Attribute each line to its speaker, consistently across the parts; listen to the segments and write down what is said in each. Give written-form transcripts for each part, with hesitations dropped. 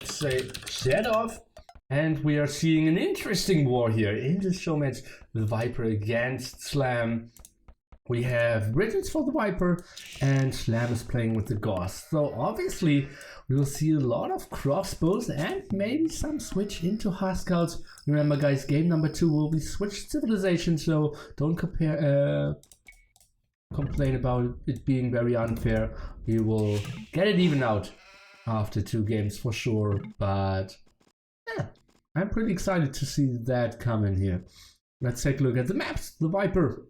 Speaker 1: say shed off. And we are seeing an interesting war here in this show match. The Viper against Slam. We have Bridges for the Viper and Slam is playing with the Ghost. So obviously we will see a lot of crossbows and maybe some switch into Huskarls. Remember guys, game number 2 will be switched civilization, so don't complain about it being very unfair. We will get it even out after 2 games for sure, but yeah, I'm pretty excited to see that come in here. Let's take a look at the maps. The Viper,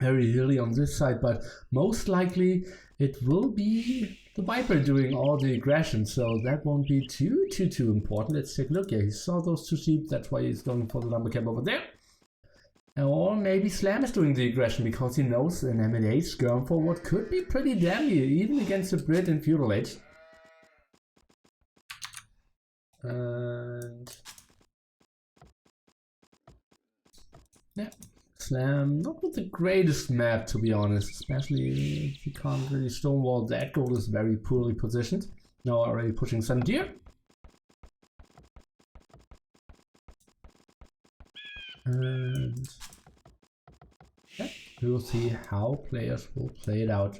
Speaker 1: very hilly on this side, but most likely it will be the Viper doing all the aggression, so that won't be too important. Let's take a look. Yeah, he saw those 2 sheep, that's why he's going for the lumber camp over there. Or maybe Slam is doing the aggression because he knows an M&A skirm forward could be pretty damn even against the Brit in Feudal Age. And yeah, Slam not with the greatest map to be honest, especially if you can't really stonewall. That goal is very poorly positioned. Now already pushing some deer. And yeah, we will see how players will play it out.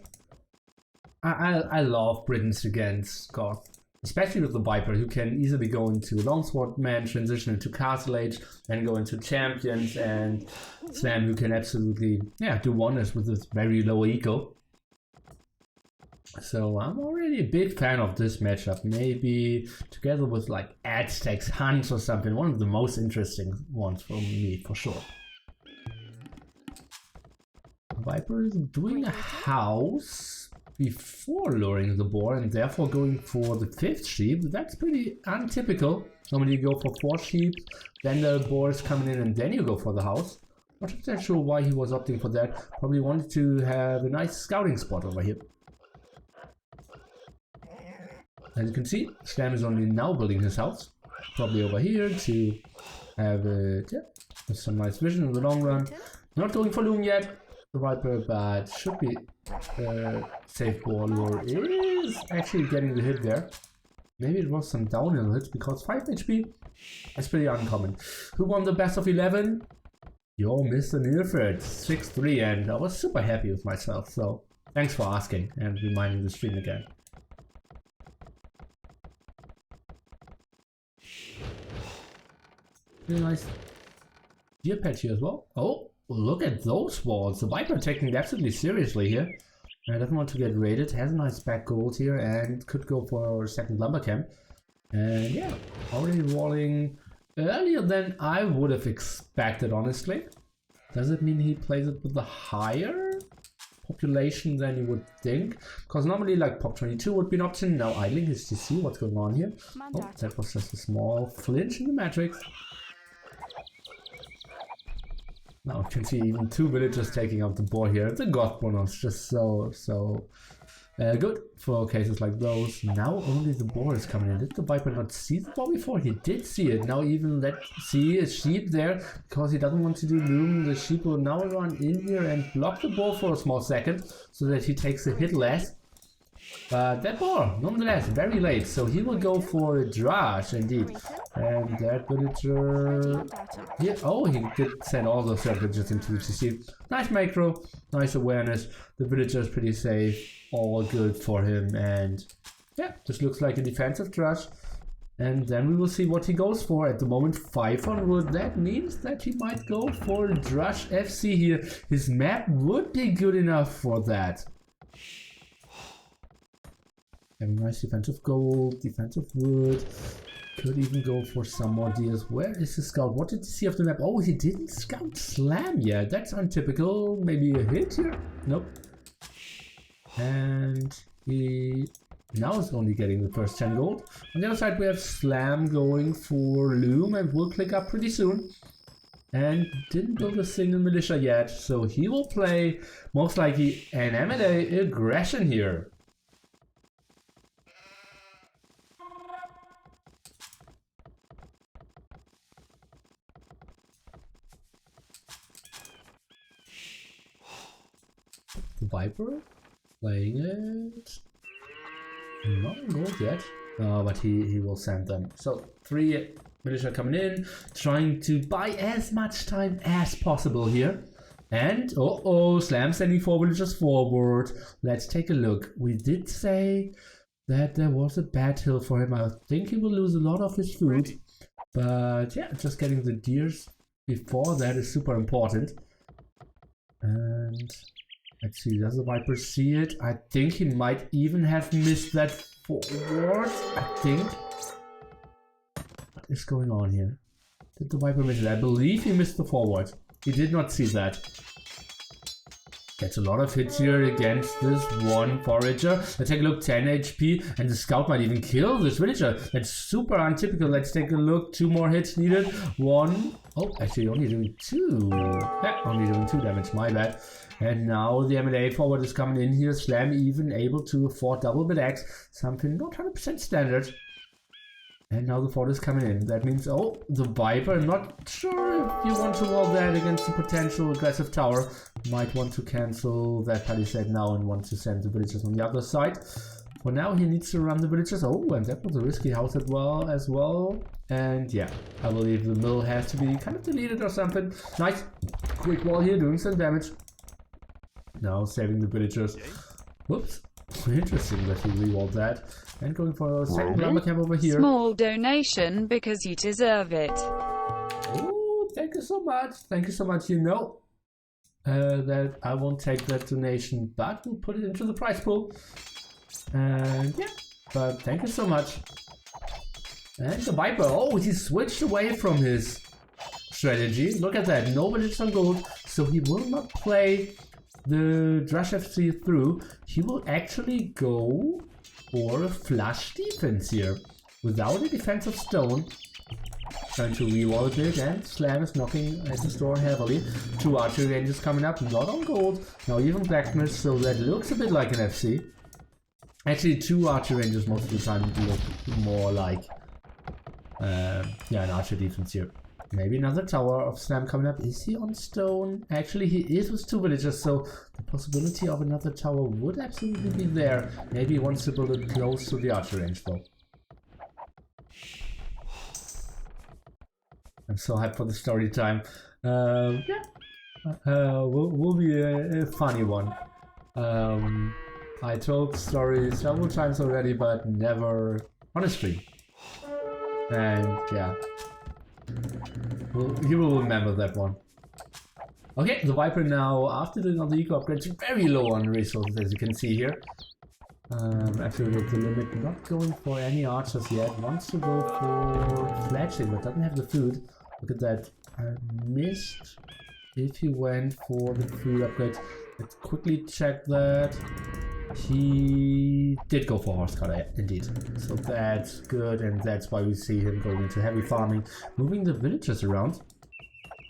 Speaker 1: I love Britons against Goth. Especially with the Viper, you can easily go into Longsword Man, transition into Castle Age, then go into Champions, and Slam, who can absolutely do wonders with this very low eco. So I'm already a big fan of this matchup. Maybe together with like Aztecs, Huns or something, one of the most interesting ones for me, for sure. Viper is doing a house before luring the boar and therefore going for the 5th sheep. That's pretty untypical. Normally you go for 4 sheep, then the boar is coming in and then you go for the house. Not exactly sure why he was opting for that. Probably wanted to have a nice scouting spot over here. As you can see, Slam is only now building his house. Probably over here to have it, with some nice vision in the long run. Not going for loom yet, the Viper, but should be safe. Warlord is actually getting the hit there. Maybe it was some downhill hits because 5 HP is pretty uncommon. Who won the best of 11? Yo, Mr. Nilfred, 6-3, and I was super happy with myself, so thanks for asking and reminding the stream again. Really nice deer patch here as well. Oh, look at those walls. The Viper taking it absolutely seriously here. Doesn't want to get raided, has a nice back gold here and could go for a second lumber camp. And yeah, already walling earlier than I would have expected, honestly. Does it mean he plays it with a higher population than you would think? Because normally like pop 22 would be an option. Now idling his GC, what's going on here? Oh, that was just a small flinch in the matrix. Now you can see even 2 villagers taking out the boar here. The Goth bonus just so good for cases like those. Now only the boar is coming in. Did the Viper not see the boar before? He did see it. Now even let's see a sheep there because he doesn't want to do loom. The sheep will now run in here and block the boar for a small second so that he takes a hit less. But that boar, nonetheless, very late, so he will go for a Drash indeed. And that villager... Yeah, oh, he did send all those villagers into the GC. Nice macro, nice awareness. The villager is pretty safe, all good for him. And yeah, this looks like a defensive Drash. And then we will see what he goes for. At the moment, 500. That means that he might go for a Drash FC here. His map would be good enough for that. Having nice defensive gold, defensive wood. Could even go for some more deals. Where is the scout? What did he see of the map? Oh, he didn't scout Slam yet. That's untypical. Maybe a hit here? Nope. And he now is only getting the first 10 gold. On the other side, we have Slam going for Loom and will click up pretty soon. And didn't build a single militia yet. So he will play most likely an M&A aggression here. The Viper playing it. Not gold yet. But he will send them. So 3 villagers coming in, trying to buy as much time as possible here. And Slam sending 4 villagers forward. Let's take a look. We did say that there was a bad hill for him. I think he will lose a lot of his food. But yeah, just getting the deers before that is super important. And let's see, does the Viper see it? I think he might even have missed that forward, I think. What is going on here? Did the Viper miss it? I believe he missed the forward. He did not see that. Gets a lot of hits here against this one forager. Let's take a look, 10 HP, and the scout might even kill this villager. That's super untypical. Let's take a look, 2 more hits needed. 1, actually only doing 2. Yeah, only doing 2 damage, my bad. And now the M&A forward is coming in here. Slam even able to afford double bit X, something not 100% standard. And now the fort is coming in. That means, the Viper. I'm not sure if you want to wall that against the potential aggressive tower. Might want to cancel that palisade now and want to send the villagers on the other side. For now, he needs to run the villagers. And that was a risky house as well. And yeah, I believe the mill has to be kind of deleted or something. Nice. Quick wall here, doing some damage. Now saving the villagers. Whoops. Interesting that he re-walled that. And going for a second lumber camp over here.
Speaker 2: Small donation because you deserve it.
Speaker 1: Oh, thank you so much. Thank you so much. You know that I won't take that donation, but we'll put it into the prize pool. And yeah, but thank you so much. And the Viper, he switched away from his strategy. Look at that, nobody's on gold, so he will not play the Drush FC through. He will actually go for a flush defense here without a defensive stone. Trying to re-wall a bit, and Slam is knocking at his door heavily. 2 archery ranges coming up, not on gold, now even blacksmith, so that looks a bit like an FC. Actually, 2 archery ranges most of the time look more like an archer defense here. Maybe another tower of Slam coming up. Is he on stone? Actually, he is with 2 villagers, so the possibility of another tower would absolutely be there. Maybe he wants to build it close to the archer range, though. I'm so hyped for the story time. Will be a funny one. I told stories several times already, but never on a stream. And yeah. You will remember that one. Okay, the Viper now, after doing all the eco upgrades, very low on resources, as you can see here. Actually, with the limit, not going for any archers yet. Wants to go for fletching, but doesn't have the food. Look at that. I missed if he went for the food upgrades. Let's quickly check that. He did go for horse cutter, indeed. So that's good, and that's why we see him going into heavy farming, moving the villagers around.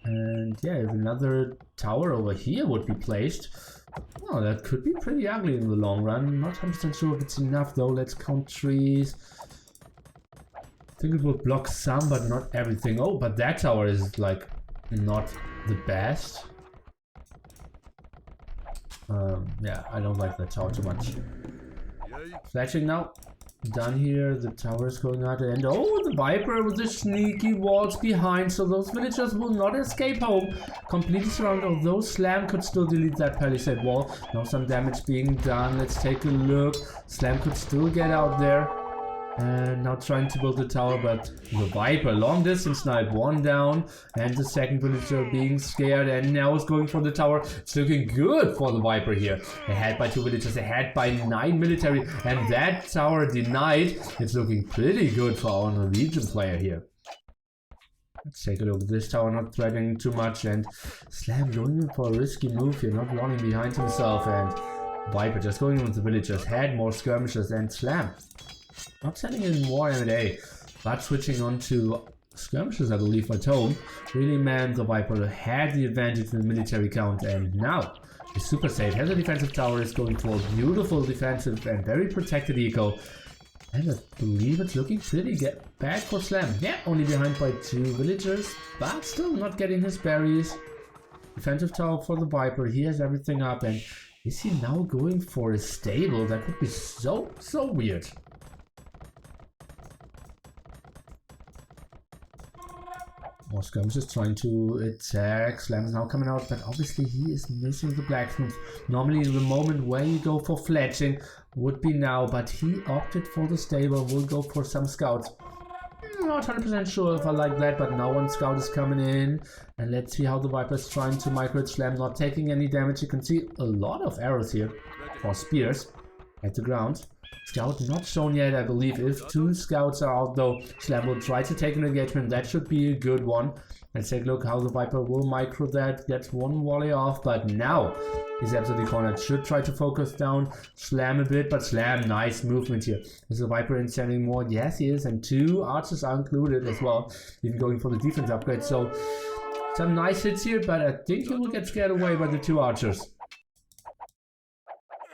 Speaker 1: And yeah, if another tower over here would be placed, well, that could be pretty ugly in the long run. Not 100% sure if it's enough though. Let's count trees. I think it will block some, but not everything. But that tower is like not the best. Yeah, I don't like that tower too much. Fletching now. Done here. The tower is going out, and the Viper with the sneaky walls behind, so those villagers will not escape home. Completely surrounded, although Slam could still delete that palisade wall. Now some damage being done. Let's take a look. Slam could still get out there. And now trying to build the tower, but the Viper, long distance snipe, 1 down, and the second villager being scared, and now is going for the tower. It's looking good for the Viper here. Ahead by 2 villagers, ahead by 9 military, and that tower denied. It's looking pretty good for our Norwegian player here. Let's take a look. This tower not threatening too much, and Slam going in for a risky move here, not running behind himself, and Viper just going in with the villagers, had more skirmishes, and Slam not sending in more M&A, but switching on to skirmishes, I believe, by tone. Really meant the Viper had the advantage in the military count, and now is super safe. Has a defensive tower, is going for a beautiful defensive and very protected eco. And I believe it's looking pretty bad for Slam. Yeah, only behind by 2 villagers, but still not getting his berries. Defensive tower for the Viper, he has everything up, and is he now going for a stable? That would be so weird. More skirmishes trying to attack. Slam is now coming out, but obviously he is missing the blacksmith. Normally the moment where you go for fletching would be now, but he opted for the stable. Will go for some scouts. Not 100% sure if I like that, but now one scout is coming in. And let's see how the Viper is trying to micro Slam, not taking any damage. You can see a lot of arrows here, or spears, at the ground. Scout not shown yet, I believe. If 2 scouts are out though, Slam will try to take an engagement. That should be a good one. Let's take a look how the Viper will micro that. Gets one volley off, but now he's absolutely cornered. Should try to focus down Slam a bit, but Slam, nice movement here. Is the Viper in sending more? Yes, he is, and 2 archers are included as well. Even going for the defense upgrade, so some nice hits here, but I think he will get scared away by the 2 archers.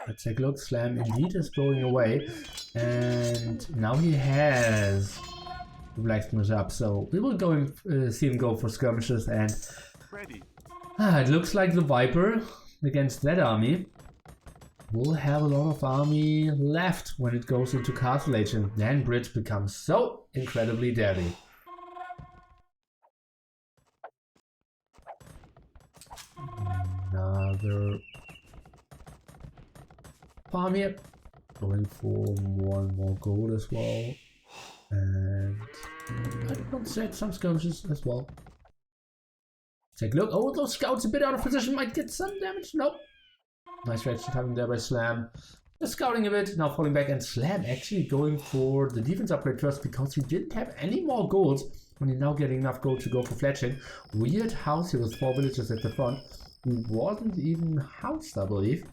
Speaker 1: Let's take a look. Slam indeed is going away, and now he has the blacksmith up, so we will go and see him go for skirmishes. And it looks like the Viper against that army will have a lot of army left when it goes into Castle Age, and then Bridge becomes so incredibly deadly. Another farm here, going for more and more gold as well, and I did not set some skirmishes as well. Take a look. Oh, those scouts a bit out of position, might get some damage. Nope. Nice reaction timing there by Slam. Just scouting a bit, now falling back, and Slam actually going for the defense upgrade first because he didn't have any more gold. When he's now getting enough gold to go for fletching. Weird house here with 4 villagers at the front. He wasn't even housed, I believe.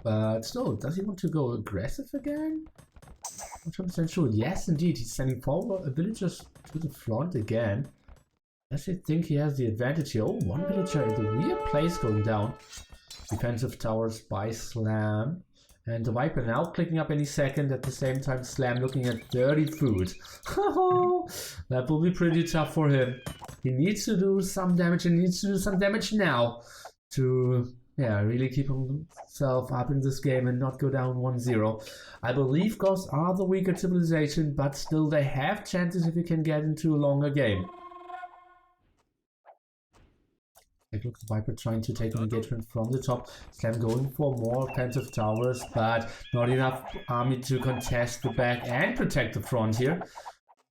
Speaker 1: But still, does he want to go aggressive again? Not 100% sure. Yes, indeed. He's sending 4 villagers to the front again. Does he think he has the advantage here? Oh, 1 villager in the weird place going down. Defensive towers by Slam. And the Viper now clicking up any second. At the same time, Slam looking at 30 food. That will be pretty tough for him. He needs to do some damage, and needs to do some damage now to really keep himself up in this game and not go down 1-0. I believe Ghosts are the weaker civilization, but still they have chances if you can get into a longer game. Take a look, the Viper trying to take an engagement from the top. Slam going for more offensive towers, but not enough army to contest the back and protect the front here.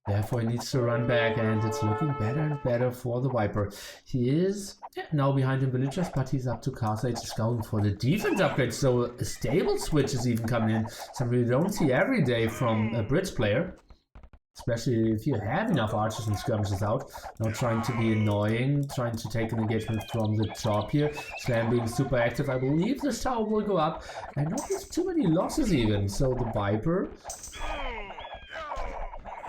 Speaker 1: Therefore, he needs to run back, and it's looking better and better for the Viper. He is now behind in villagers, but he's up to Castle Age. He's going for the defense upgrade, so a stable switch is even coming in. Something we don't see every day from a Bridge player. Especially if you have enough archers and skirmishes out. Now trying to be annoying, trying to take an engagement from the top here. Slam being super active. I believe this tower will go up, and not with too many losses even. So the Viper...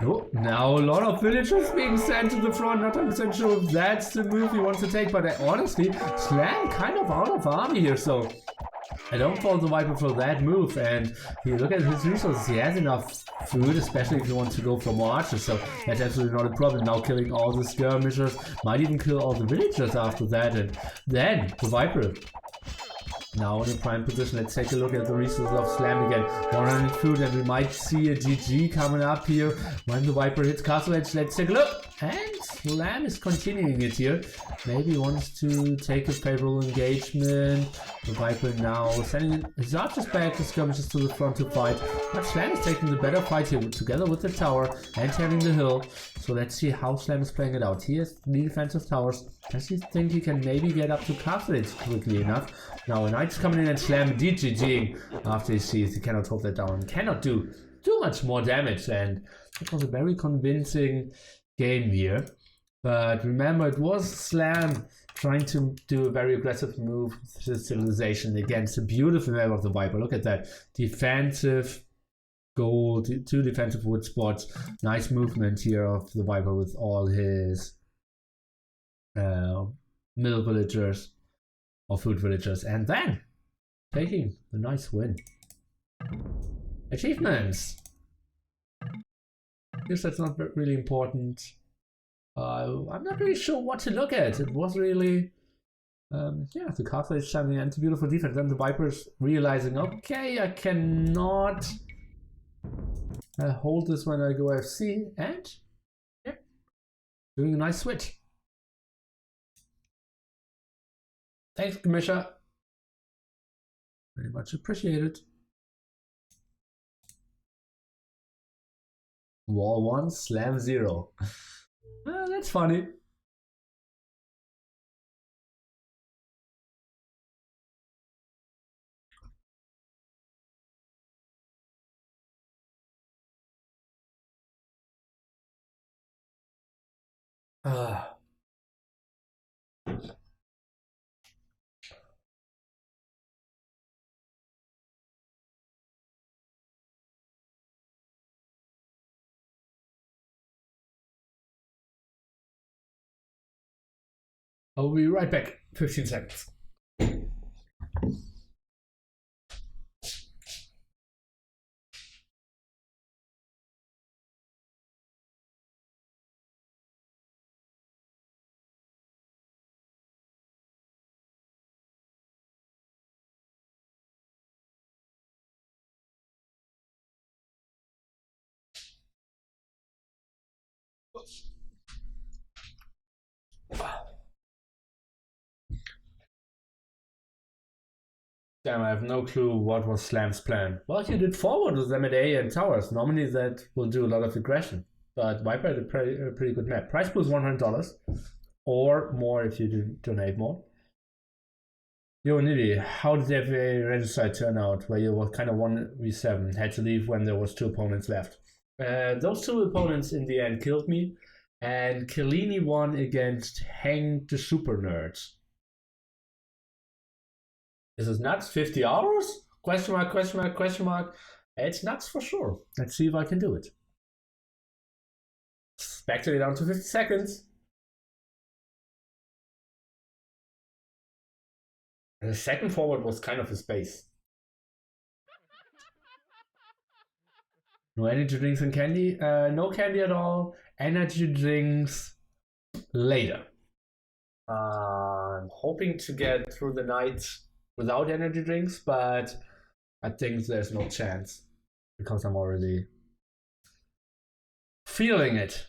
Speaker 1: Oh, now a lot of villagers being sent to the front. Not 100% sure if that's the move he wants to take, but honestly, Slam kind of out of army here, so I don't fault the Viper for that move. And if you look at his resources, he has enough food, especially if you want to go for more archers, so that's absolutely not a problem. Now killing all the skirmishers, might even kill all the villagers after that, and then the Viper now in a prime position. Let's take a look at the resources of Slam again. 100 food, and we might see a GG coming up here when the Viper hits Castle Edge. Let's take a look. And Slam is continuing it here. Maybe he wants to take a favorable engagement. The Viper now sending his archers back, the skirmishes to the front to fight. But Slam is taking the better fight here together with the tower and having the hill. So let's see how Slam is playing it out. He has the defensive towers. Does he think he can maybe get up to Castle Edge quickly enough? Now a knight's coming in and Slam GGing after he sees he cannot hold that down. Cannot do too much more damage, and it was a very convincing game here. But remember, it was Slam trying to do a very aggressive move to Civilization against a beautiful map of the Viper. Look at that. Defensive gold, 2 defensive wood spots. Nice movement here of the Viper with all his middle villagers or food villagers. And then taking a nice win. Achievements. I guess that's not really important. I'm not really sure what to look at. It was really, the Castle Age shining and the beautiful defense. Then the Vipers realizing, okay, I cannot hold this when I go FC, and Doing a nice switch. Thanks, Commissioner. Very much appreciated. Wall 1, slam 0. That's funny. Ah. I'll be right back. 15 seconds. Damn, I have no clue what was Slam's plan. Well, he did forward with them at A and towers. Normally that will do a lot of aggression. But Viper had a pretty good map. Price pool is $100 or more if you donate more. Yo, Niddy, how did the FA regicide turn out where you were kind of 1v7? Had to leave when there was 2 opponents left. Those 2 opponents in the end killed me, and Kellini won against Hang the Super Nerds. Is it nuts? 50 hours? Question mark, question mark, question mark. It's nuts for sure. Let's see if I can do it. Spectate down to 50 seconds. And the second forward was kind of a space. No energy drinks and candy? No candy at all. Energy drinks later. I'm hoping to get through the night without energy drinks, but I think there's no chance because I'm already feeling it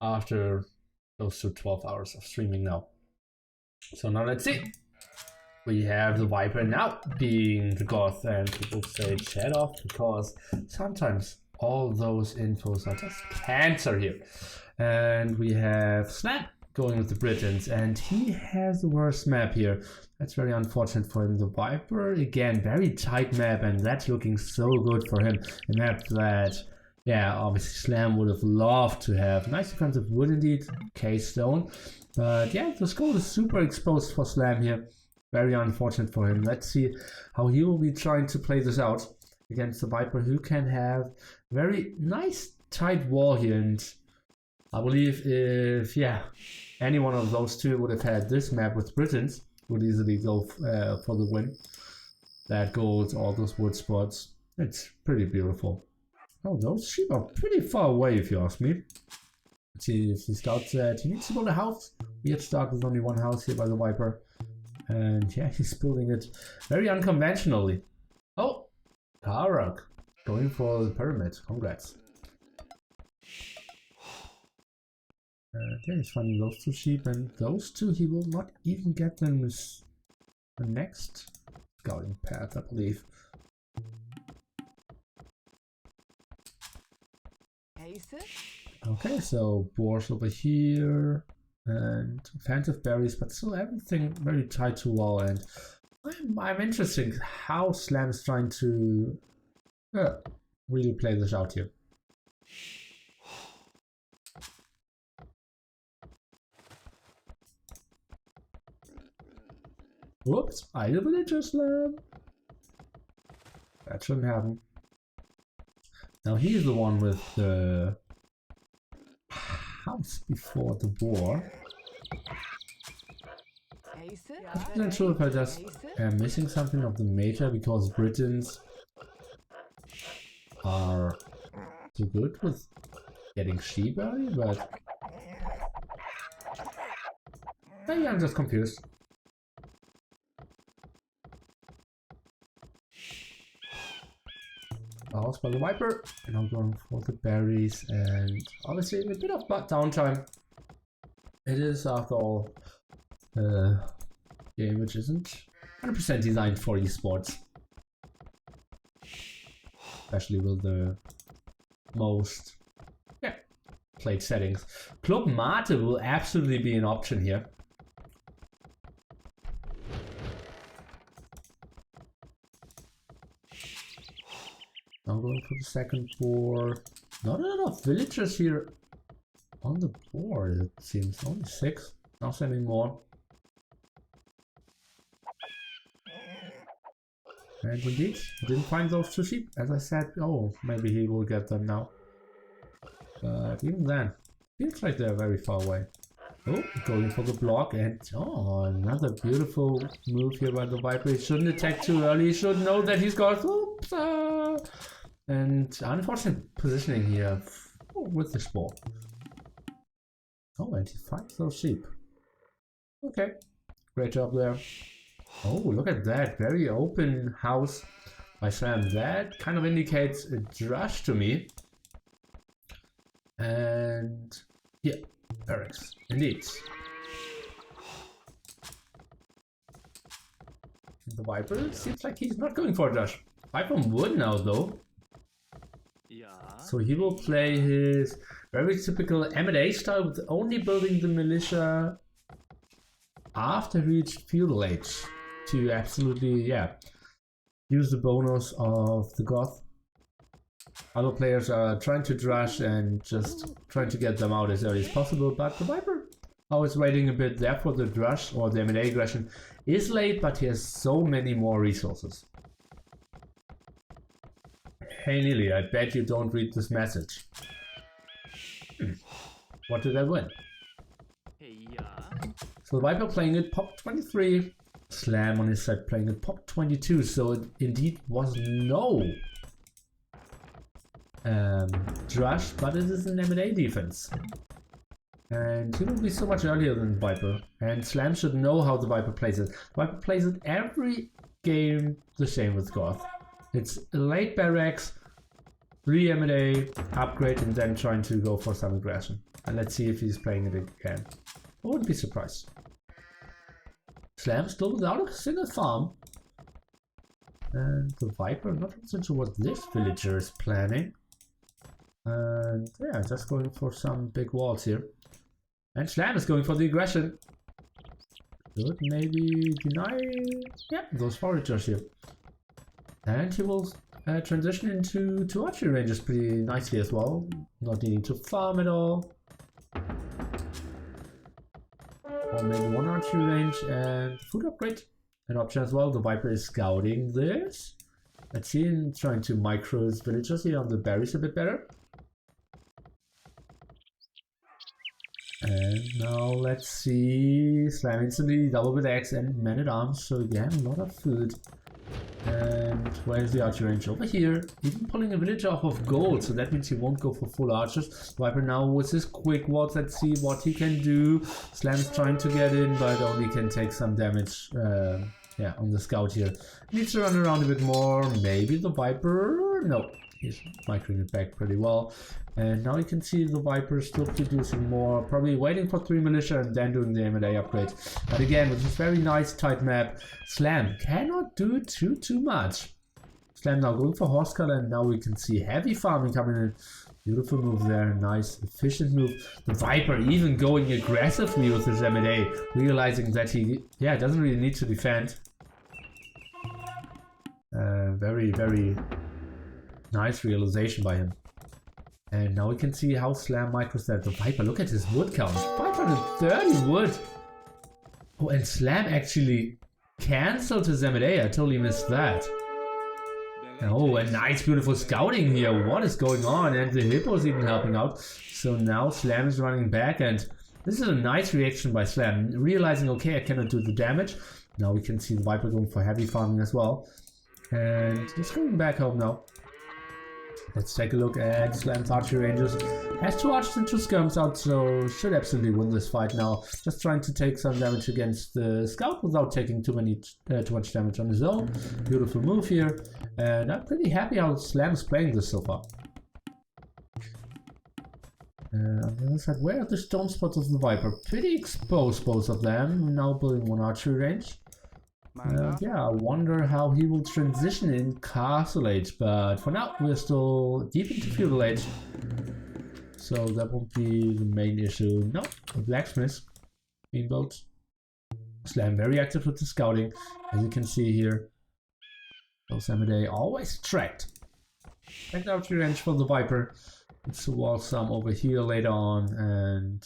Speaker 1: after those 12 hours of streaming now. So now let's see. We have the Viper now being the goth, and people say chat off because sometimes all those infos are just cancer here. And we have Snap going with the Britons, and he has the worst map here. That's very unfortunate for him. The Viper, again, very tight map, and that's looking so good for him. A map that, yeah, obviously Slam would have loved to have. Nice defensive wood indeed, K-Stone. But yeah, the score is super exposed for Slam here. Very unfortunate for him. Let's see how he will be trying to play this out against the Viper, who can have very nice tight wall here. And I believe if, yeah, any one of those 2 would have had this map with Britons, would easily go for the win. That gold, all those wood spots. It's pretty beautiful. Oh, those sheep are pretty far away if you ask me. Let's see if he starts that. He needs to build a house. Weird start with only 1 house here by the Viper. And yeah, he's building it very unconventionally. Oh, Karak going for the pyramid. Congrats. Yeah, he's finding those 2 sheep, and those 2 he will not even get them with the next scouting path, I believe. Okay, so boars over here and offensive berries, but still everything very tight to wall. And I'm interested in how Slam is trying to really play this out here. Whoops, I the villager Slam. That shouldn't happen. Now he's the one with the house before the boar. I'm not sure if I just am missing something of the major because Britons are too good with getting sheep early, but maybe I'm just confused. House by the Viper, and I'm going for the berries, and obviously a bit of downtime. It is, after all, a game which isn't 100% designed for esports. Especially with the most played settings. Club Mate will absolutely be an option here. Now going for the second board. Not enough villagers here on the board, it seems. Only 6. Not sending more. And indeed, didn't find those 2 sheep. As I said, oh, maybe he will get them now. But even then, feels like they're very far away. Oh, going for the block, and oh, another beautiful move here by the Viper. He shouldn't attack too early. He should know that he's got oops, and unfortunate positioning here with this ball. Oh, and he finds those sheep. Okay, great job there. Oh, look at that, very open house by Sam. That kind of indicates a drush to me. And yeah, barracks, indeed. The Viper seems like he's not going for a drush. Viper would now though. Yeah. So he will play his very typical M&A style with only building the militia after he reached feudal age to absolutely, use the bonus of the Goth. Other players are trying to drush and just trying to get them out as early as possible, but the Viper always waiting a bit there for the drush, or the M&A aggression is late, but he has so many more resources. Hey Neely, I bet you don't read this message. What did I win? So the Viper playing it pop 23, Slam on his side playing it pop 22, so it indeed was no drush, but it is an M&A defense. And he will be so much earlier than Viper, and Slam should know how the Viper plays it. Viper plays it every game the same with Goth. It's late barracks, 3 M&A, upgrade, and then trying to go for some aggression. And let's see if he's playing it again. I wouldn't be surprised. Slam still without a single farm. And the Viper, not so sure what this villager is planning. And yeah, just going for some big walls here. And Slam is going for the aggression. Could maybe deny, those foragers here. And he will transition into 2 archery ranges pretty nicely as well. Not needing to farm at all. Or maybe 1 archery range and food upgrade. An option as well. The Viper is scouting this. Let's see him trying to micro his villagers here on the berries a bit better. And now let's see. Slam instantly double with X and man at arms. So again, a lot of food. And where's the archer range? Over here. Even pulling a villager off of gold, so that means he won't go for full archers. Viper now with his quick walls. Let's see what he can do. Slam's trying to get in, but only can take some damage on the scout here. Needs to run around a bit more. Maybe the Viper. No, he's microing it back pretty well. And now you can see the Viper still producing more, probably waiting for 3 militia and then doing the M&A upgrade. But again, with this very nice tight map, Slam cannot do too much. Slam now going for horse color, and now we can see heavy farming coming in. Beautiful move there, nice, efficient move. The Viper even going aggressively with his M&A, realizing that he, doesn't really need to defend. Very, very nice realization by him. And now we can see how Slam micros that. The Viper, look at his wood count. 530 wood! Oh, and Slam actually cancelled his M&A. I totally missed that. Oh, and nice, beautiful scouting here. What is going on? And the Hippo's even helping out. So now Slam is running back, and this is a nice reaction by Slam. Realizing, okay, I cannot do the damage. Now we can see the Viper going for heavy farming as well. And he's going back home now. Let's take a look at Slam's archery ranges. Has 2 archers and 2 skirms out, so should absolutely win this fight now. Just trying to take some damage against the scout without taking too much damage on his own. Beautiful move here, and I'm pretty happy how Slam is playing this so far. On the other side, where are the stone spots of the Viper? Pretty exposed, both of them. Now building one archery range. Yeah, I wonder how he will transition in Castle Age, but for now we're still deep into Feudal Age. So that won't be the main issue. No, a blacksmith being built. Slam very active with the scouting, as you can see here. Those Amadei always tracked. Check out your range for the Viper. It's a wall some over here later on, and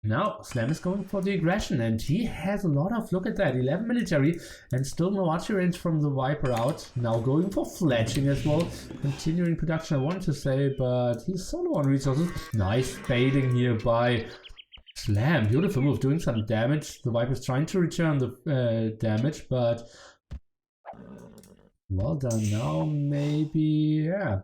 Speaker 1: now Slam is going for the aggression, and he has a lot of, look at that, 11 military, and still no archery range from the Viper out. Now going for fletching as well, continuing production I wanted to say, but he's solo on resources. Nice baiting here by Slam, beautiful move, doing some damage. The Viper's trying to return the damage, but well done. Now maybe, yeah.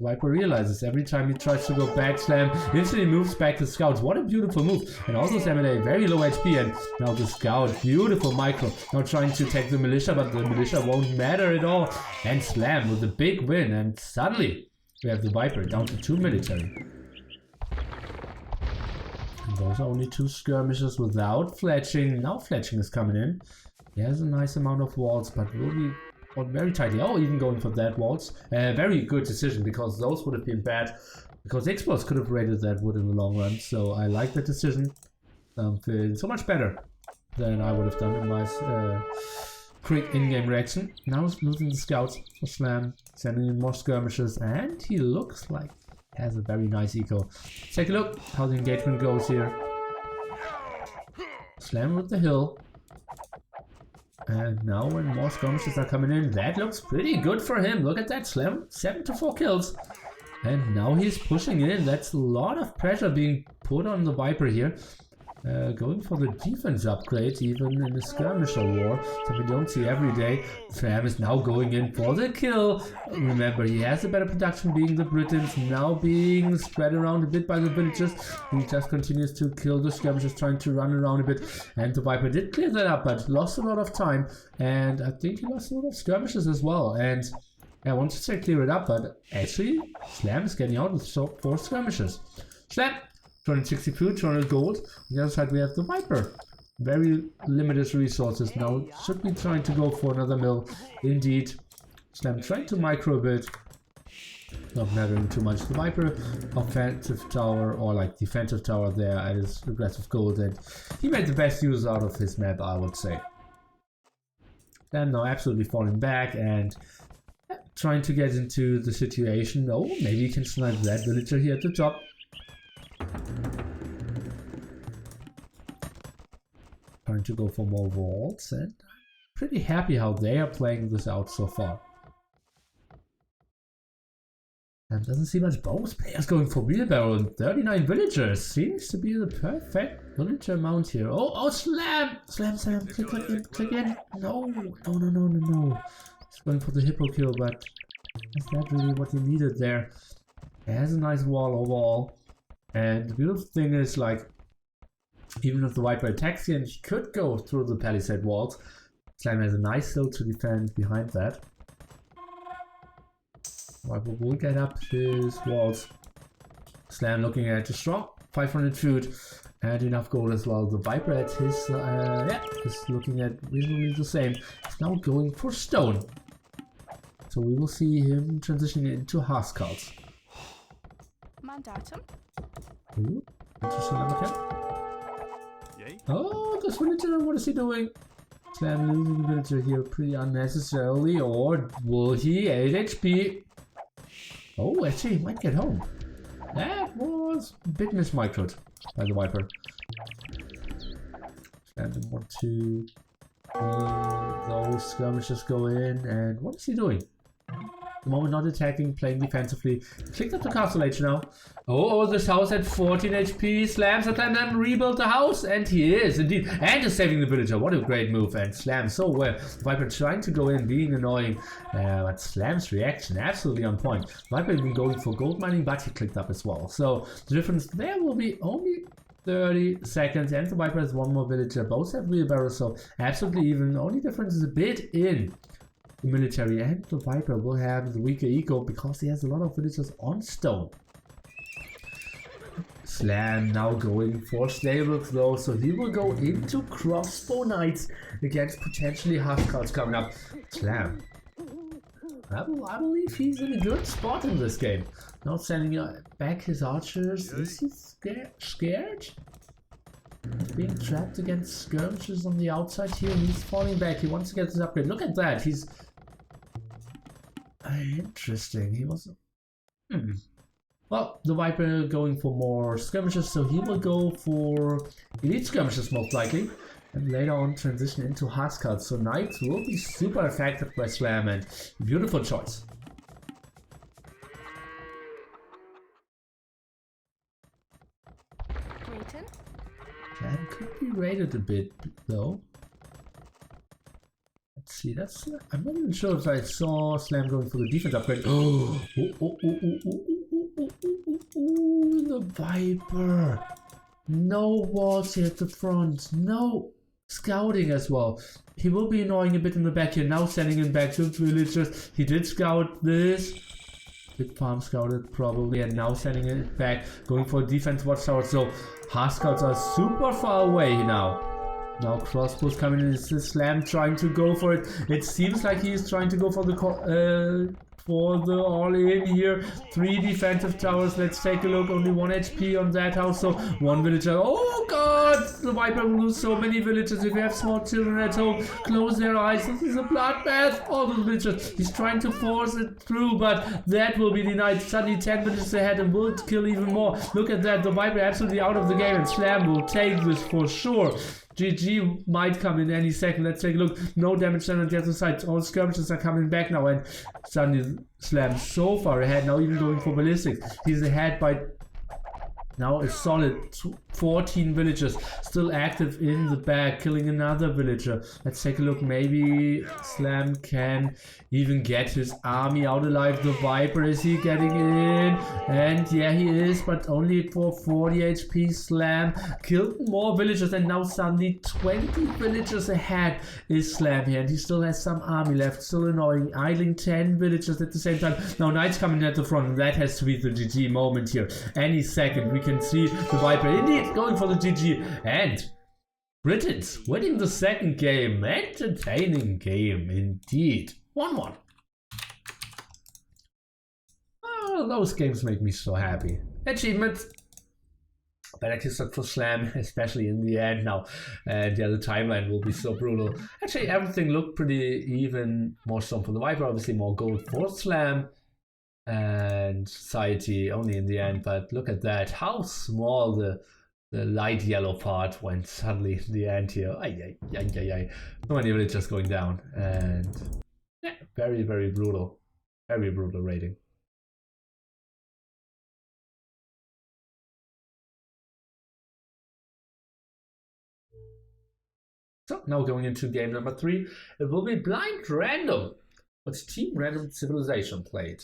Speaker 1: Viper realizes every time he tries to go back Slam, instantly moves back the scouts. What a beautiful move. And also Amadei, very low HP, and now the scout, beautiful micro. Now trying to take the militia, but the militia won't matter at all. And Slam with a big win, and suddenly we have the Viper down to 2 military. And those are only 2 skirmishes without fletching. Now fletching is coming in. He has a nice amount of walls, but will be very tightly. Oh, even going for that walls. Very good decision, because those would have been bad. Because Explodes could have raided that wood in the long run. So I like that decision. Feeling so much better than I would have done in my quick in-game reaction. Now he's losing the scouts for Slam, sending in more skirmishes, and he looks like he has a very nice eco. Take a look how the engagement goes here. Slam with the hill. And now when more skirmishes are coming in, that looks pretty good for him. Look at that, Slam, 7 to 4 kills. And now he's pushing in. That's a lot of pressure being put on the Viper here. Going for the defense upgrade, even in the skirmisher war, that we don't see every day. Slam is now going in for the kill. Remember, he has a better production, being the Britons, now being spread around a bit by the villagers. He just continues to kill the skirmishers, trying to run around a bit. And the Viper did clear that up, but lost a lot of time. And I think he lost a lot of skirmishers as well. And I want to say clear it up, but actually, Slam is getting out with 4 skirmishers. Slam! 260 food, 200 gold. On the other side we have the Viper. Very limited resources. Now should be trying to go for another mill. Indeed. Slam trying to micro a bit. Not mattering too much. The Viper offensive tower, or like defensive tower there at his aggressive gold, and he made the best use out of his map, I would say. Then now absolutely falling back and trying to get into the situation. Oh, maybe he can snipe that villager here at the top. Trying to go for more walls, and I'm pretty happy how they are playing this out so far. And doesn't see much both players going for wheelbarrow, and 39 villagers seems to be the perfect villager amount here. Oh, Slam! Slam, click in. No. He's going for the hippo kill, but is that really what he needed there? He has a nice wall overall. And the beautiful thing is, like, even if the Viper attacks here, and he could go through the palisade walls, Slam has a nice hill to defend behind that. Viper will get up his walls. Slam looking at a strong 500 food and enough gold as well. The Viper at his, is looking at reasonably the same. He's now going for stone. So we will see him transitioning into Haskals.
Speaker 3: Mandatum.
Speaker 1: Ooh, interesting number 10. Oh, this villager, what is he doing? Slam losing the villager here pretty unnecessarily, or will he? 8 HP. Oh, actually, he might get home. That was a bit mismicroed by the Viper. Slam didn't want to those skirmishes go in, and what is he doing? The moment not attacking, playing defensively. Clicked up the castle age now. Oh, this house at 14 HP. Slams at and then rebuild the house. And he is indeed. And is saving the villager. What a great move. And Slam so well. Viper trying to go in, being annoying. But Slam's reaction absolutely on point. Viper even going for gold mining, but he clicked up as well. So the difference there will be only 30 seconds. And the Viper has 1 more villager. Both have wheelbarrows, so absolutely even. Only difference is a bit in the military, and the Viper will have the weaker eco because he has a lot of villagers on stone. Slam now going for stable though, so he will go into crossbow knights against potentially Huskars coming up. Slam. I believe he's in a good spot in this game. Now sending back his archers. Is he scared? Being trapped against skirmishes on the outside here. He's falling back. He wants to get his upgrade. Look at that. He's... interesting. He was... Well, the Viper going for more skirmishes, so he will go for elite skirmishes most likely. And later on transition into Huskars. So Knights will be super effective by Slam, and beautiful choice. Slam could be rated a bit though. Let's see, that's... I'm not even sure if I saw Slam going for the defense upgrade. Oh, the Viper. No walls here at the front. No scouting as well. He will be annoying a bit in the back here. Now sending him back to villagers. He did scout this. Big farm scouted probably, and now sending it back. Going for defense watchtower. So Huskars are super far away now. Now crossbows coming in. Is this Slam trying to go for it? It seems like he is trying to go for the all-in here. 3 defensive towers. Let's take a look. Only 1 HP on that house. So 1 villager. Oh god! The Viper will lose so many villagers. If you have small children at home, close their eyes. This is a bloodbath. All the villagers. He's trying to force it through, but that will be denied. Suddenly 10 villagers ahead and will kill even more. Look at that. The Viper absolutely out of the game, and Slam will take this for sure. GG might come in any second. Let's take a look. No damage done on the other side. All skirmishes are coming back now, and suddenly Slam so far ahead. Now even going for ballistics. He's ahead by now a solid 14 villagers still active in the back, killing another villager. Let's take a look. Maybe Slam can even get his army out alive. The Viper, is he getting in? And yeah, he is, but only for 40 HP. Slam killed more villagers, and now suddenly 20 villagers ahead is Slam here, and he still has some army left. Still annoying, idling 10 villagers at the same time. Now Knights coming at the front, and that has to be the GG moment here. Any second we can see the Viper indeed going for the GG, and Britons winning the second game. Entertaining game indeed. 1-1. Oh, those games make me so happy. Achievement. Better kill for Slam, especially in the end now. And yeah, the timeline will be so brutal. Actually, everything looked pretty even. More so for the Viper, obviously more gold for Slam. And Society only in the end. But look at that. How small the light yellow part went suddenly in the end here. So many villagers going down. And yeah, very, very brutal. Very brutal rating. So now going into game number 3, it will be blind random. What's Team Random Civilization played?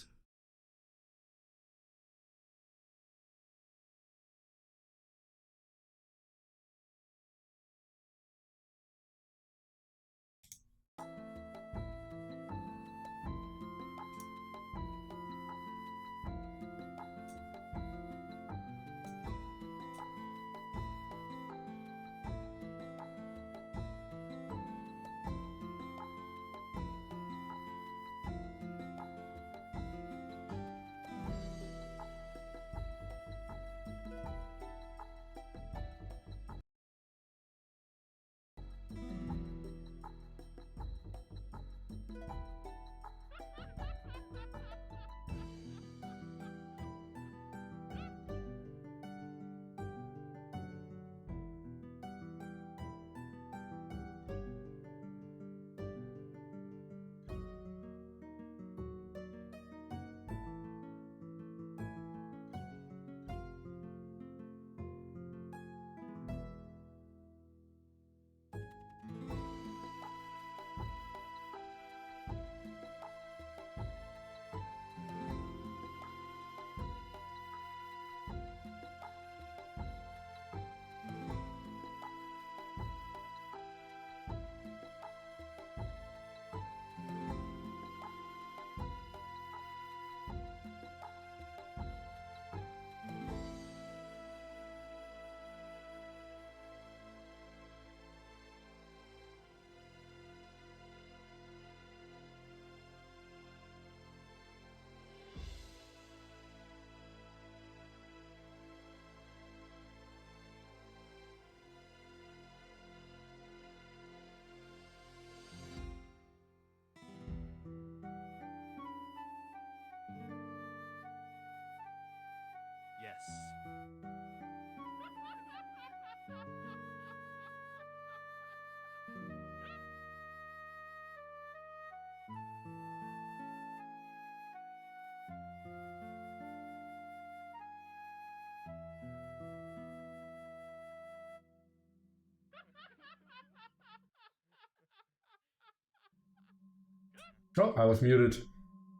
Speaker 1: Oh, I was muted.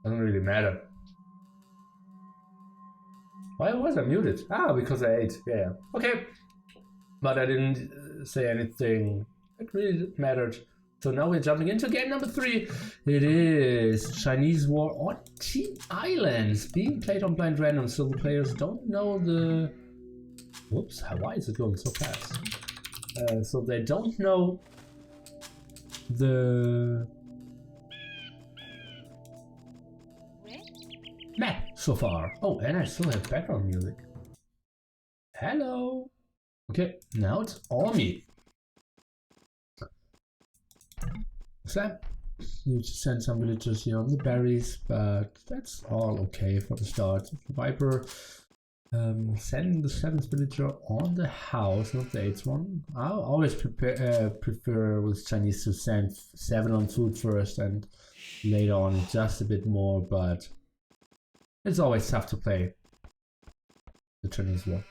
Speaker 1: Doesn't really matter. Why was I muted? Ah, because I ate. Yeah. Okay. But I didn't say anything that really mattered. So now we're jumping into game number 3. It is Chinese War on Team Islands, being played on blind random, so the players don't know the... Whoops, why is it going so fast? So they don't know the map so far. Oh, and I still have background music. Hello. Okay, now it's all me. So you just send some villagers here on the berries, but that's all okay for the start. The Viper sending the 7th villager on the house, not the 8th one. I'll always prefer with Chinese to send 7 on food first and later on just a bit more, but it's always tough to play the Chinese War.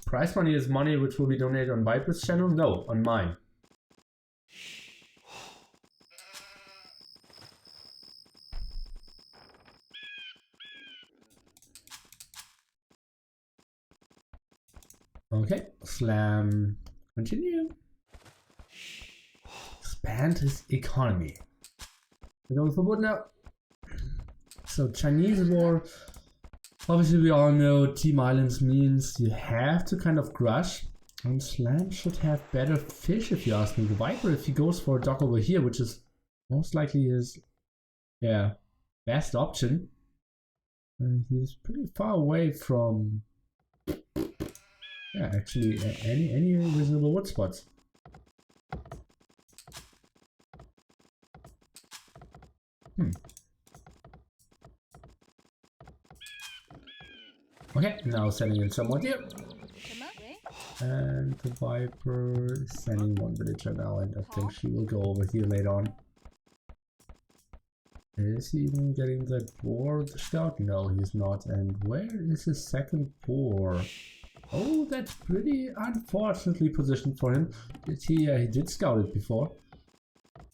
Speaker 1: Prize money is money which will be donated on Viper's channel? No, on mine. Okay, slam, continue. Expand his economy. We're going for wood now. So Chinese War, obviously we all know Team Islands means you have to kind of crush. And Slam should have better fish if you ask me. The Viper, if he goes for a dock over here, which is most likely his best option. And he's pretty far away from actually any reasonable wood spots. Okay, now sending in some more deer. And the Viper is sending 1 villager now, and I think she will go over here later on. Is he even getting that boar scout? No, he's not. And where is his second boar? Oh, that's pretty unfortunately positioned for him. He did scout it before.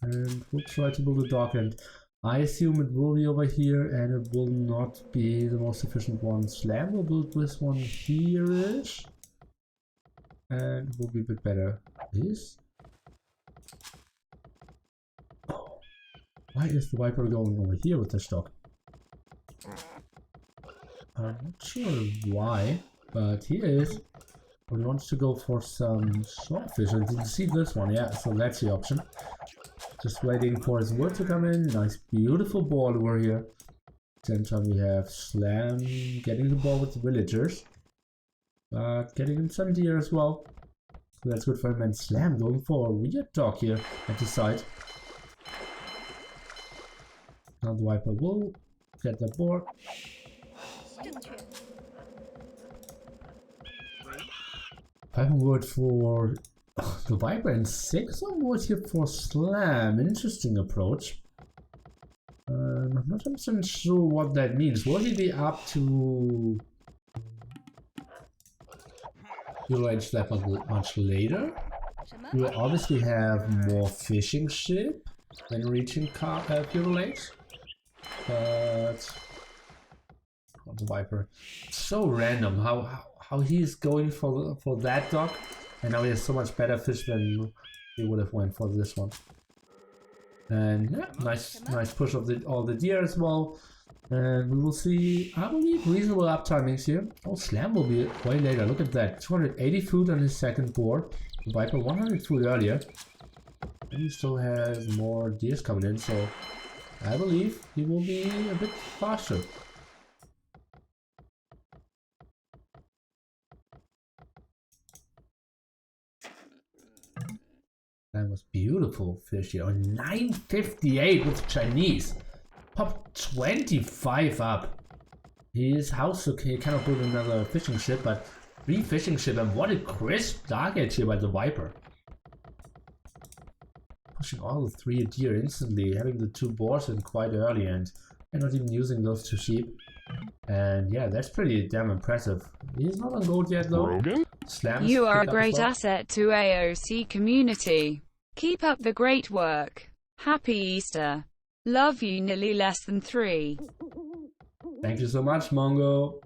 Speaker 1: And we'll try to build a dock, and I assume it will be over here, and it will not be the most efficient one. Slam will build this one here-ish. And it will be a bit better. Oh, why is the Viper going over here with the stock? I'm not sure why, but he is. He wants to go for some swordfish. I didn't see this one, yeah, so that's the option. Just waiting for his wood to come in. Nice, beautiful ball over here. Same time we have Slam getting the ball with the villagers. But getting in some deer as well. So that's good for him. And Slam going for a weird dog here at the side. Now the Viper will get the board. 5 on wood for the Viper and 6 on wood here for Slam. Interesting approach. I'm not 100% sure what that means. Will he be up to your range that much later? You will obviously have more fishing ship when reaching Pure Age. But the Viper, so random how he's going for that dock, and now he has so much better fish than he would have went for this one. And yeah, nice push of all the deer as well. And we will see, I believe, reasonable uptimings here. Oh, Slam will be way later. Look at that, 280 food on his second board. The Viper 100 food earlier, and he still has more deers coming in. So I believe he will be a bit faster. That was beautiful fish here. 958 with Chinese. Pop 25 up. His house, okay, cannot build another fishing ship, but 3 fishing ship, and what a crisp target here by the Viper. Pushing all the 3 deer instantly, having the 2 boars in quite early, and not even using those 2 sheep. And yeah, that's pretty damn impressive. He's not on gold yet though. Slams
Speaker 2: You are a
Speaker 1: picked up as
Speaker 2: great
Speaker 1: well.
Speaker 2: asset to AOC community. Keep up the great work. Happy Easter. Love you, nearly less than 3.
Speaker 1: Thank you so much, Mongo.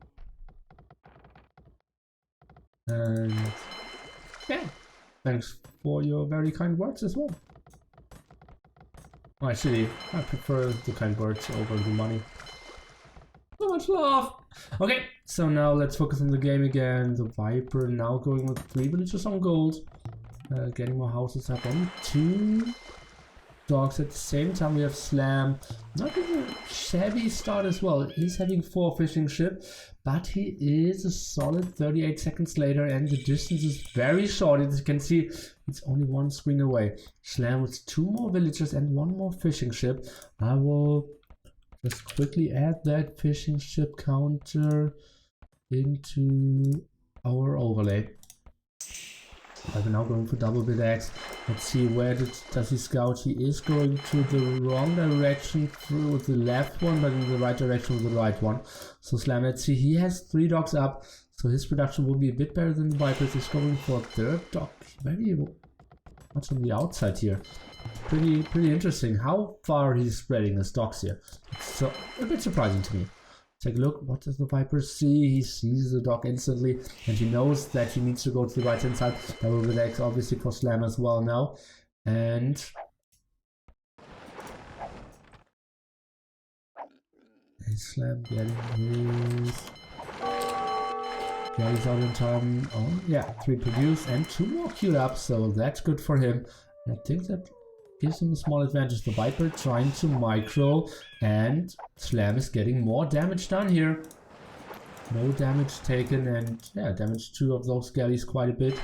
Speaker 1: And yeah, thanks for your very kind words as well. Oh, actually, I prefer the kind words over the money. So much love! Okay, so now let's focus on the game again. The Viper now going with 3 villagers on gold. Getting more houses up. Only 2 dogs at the same time. We have Slam. Not even a shabby start as well. He's having 4 fishing ship, but he is a solid 38 seconds later, and the distance is very short. As you can see, it's only 1 screen away. Slam with 2 more villagers and 1 more fishing ship. I will just quickly add that fishing ship counter into our overlay. We're now going for double bid X. Let's see, where does he scout? He is going to the wrong direction through the left one, but in the right direction with the right one. So Slam, let's see, he has 3 dogs up, so his production will be a bit better than the Viper's. He's going for a 3rd dog. Very much on the outside here. Pretty interesting how far he's spreading his dogs here. So a bit surprising to me. Take a look. What does the Viper see? He sees the dog instantly, and he knows that he needs to go to the right hand side. Double with X obviously for Slam as well now. And Slam getting his he's out in time. Oh yeah, 3 produced and 2 more queued up, so that's good for him. I think that gives him a small advantage. The Viper trying to micro, and Slam is getting more damage done here. No damage taken, and yeah, damage 2 of those galleys quite a bit.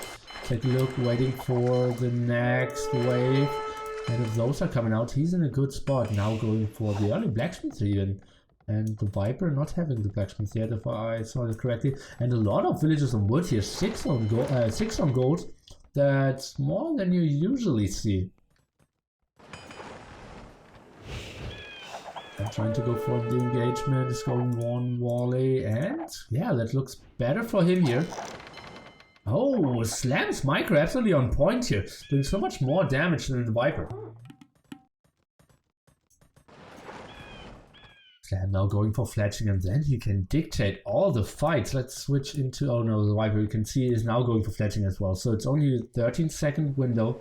Speaker 1: Take a look, waiting for the next wave. And if those are coming out, he's in a good spot. Now going for the early blacksmith even. And the Viper not having the blacksmith yet, if I saw it correctly. And a lot of villagers on wood here, 6 on gold. That's more than you usually see. I'm trying to go for the engagement. It's going 1 volley, and yeah, that looks better for him here. Oh, Slam's micro absolutely on point here, doing so much more damage than the Viper. Slam now going for fletching, and then he can dictate all the fights. Let's switch into, oh no, the Viper you can see is now going for fletching as well. So it's only a 13-second window.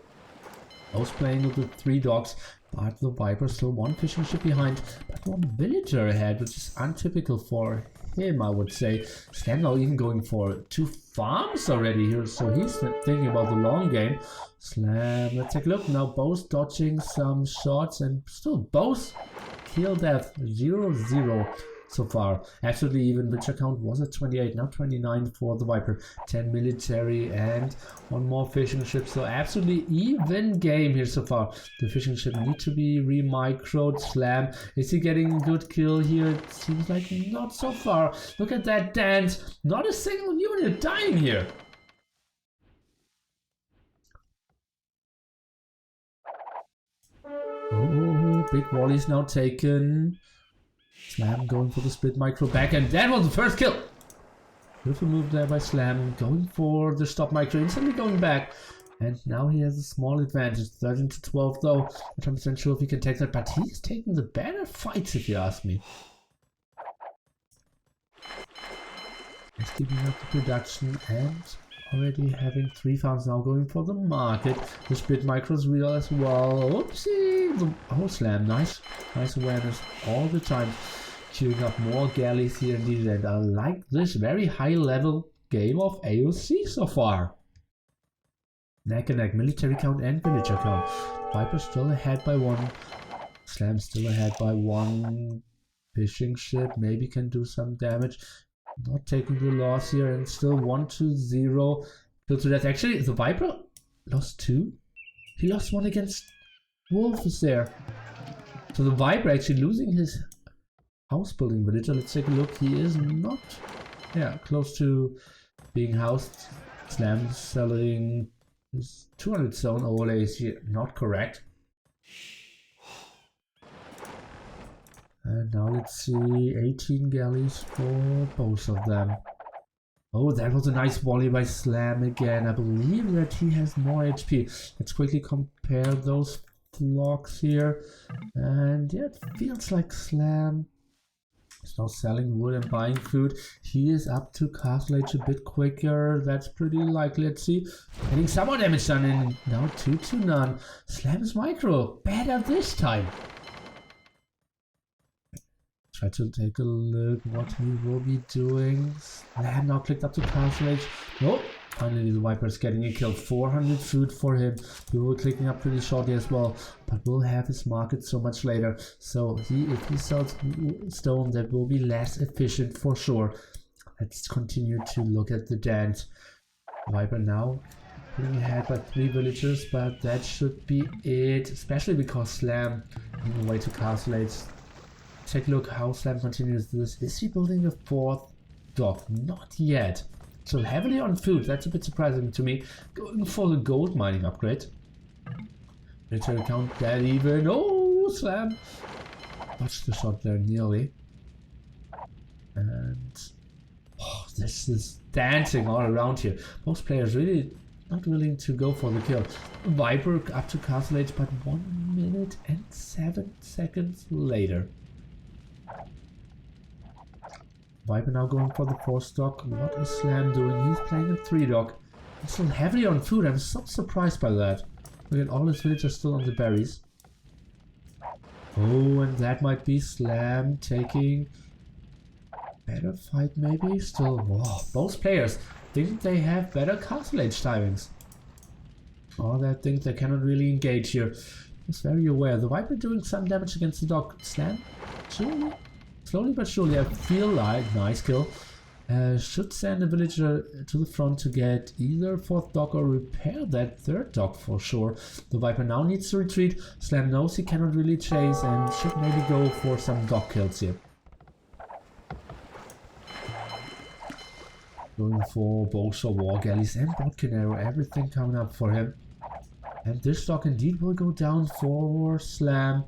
Speaker 1: I was playing with the 3 dogs, but the Viper still 1 fishing ship behind, but 1 villager ahead, which is untypical for him, I would say. Slam now even going for 2 farms already here, so he's thinking about the long game. Slam, let's take a look now, both dodging some shots, and still both kill death, 0-0 so far. Absolutely even. Villager count was at 28, now 29 for the Viper. 10 military and 1 more fishing ship, so absolutely even game here so far. The fishing ship need to be re-microed. Slam, is he getting a good kill here? It seems like not so far. Look at that dance, not a single unit dying here. Oh, big volley's now taken. Slam going for the split micro back, and that was the first kill. Beautiful move there by Slam, going for the stop micro, instantly going back. And now he has a small advantage, 13-12 though. Not 100% sure if he can take that, but he's taking the better fights if you ask me. He's keeping up the production and already having 3 farms now going for the market. The split micros real as well. Oopsie! Oh, Slam, nice awareness all the time. Queuing up more galleys here indeed, and I like this very high level game of AOC so far. Neck and neck, military count and villager count. Viper still ahead by 1. Slam still ahead by 1. Fishing ship maybe can do some damage. Not taking the loss here, and still 1-0. Kill to death. Actually, the Viper lost 2. He lost 1 against Wolf is there. So the Viper actually losing his house building villager. Let's take a look. He is not close to being housed. Slam selling his 200 zone overlays here. Not correct. And now let's see, 18 galleys for both of them. Oh, that was a nice volley by Slam again. I believe that he has more HP. Let's quickly compare those flocks here. And yeah, it feels like Slam is now selling wood and buying food. He is up to Castle Age a bit quicker. That's pretty likely. Let's see. Getting some more damage done in. Now 2 to none. Slam is micro. Better this time. Try to take a look what he will be doing. Slam now clicked up to Castle Age. Nope. Finally the Viper is getting a kill. 400 food for him. We were clicking up pretty shortly as well. But we'll have his market so much later. So if he sells stone, that will be less efficient for sure. Let's continue to look at the dance. Viper now pulling ahead by 3 villagers, but that should be it. Especially because Slam on the way to Castle Age. Take a look how Slam continues this. Is he building a 4th dock? Not yet. So heavily on food, that's a bit surprising to me. Going for the gold mining upgrade. Military count that even. Oh, Slam! Watch the shot there nearly. And oh, this is dancing all around here. Most players really not willing to go for the kill. Viper up to Castle Age, but 1 minute and 7 seconds later. Viper now going for the 4th dock. What is Slam doing? He's playing a 3 dock. He's still heavily on food. I'm so surprised by that. Look at all his villagers still on the berries. Oh, and that might be Slam taking better fight maybe. Still, whoa, both players think they have better Castle Age timings. Or they think they cannot really engage here. Just very aware. The Viper doing some damage against the dock. Slam, surely. Slowly but surely, I feel like, nice kill, should send a villager to the front to get either 4th dock or repair that 3rd dock for sure. The Viper now needs to retreat. Slam knows he cannot really chase and should maybe go for some dock kills here. Going for both war galleys and bodkin arrow, everything coming up for him. And this dock indeed will go down for Slam.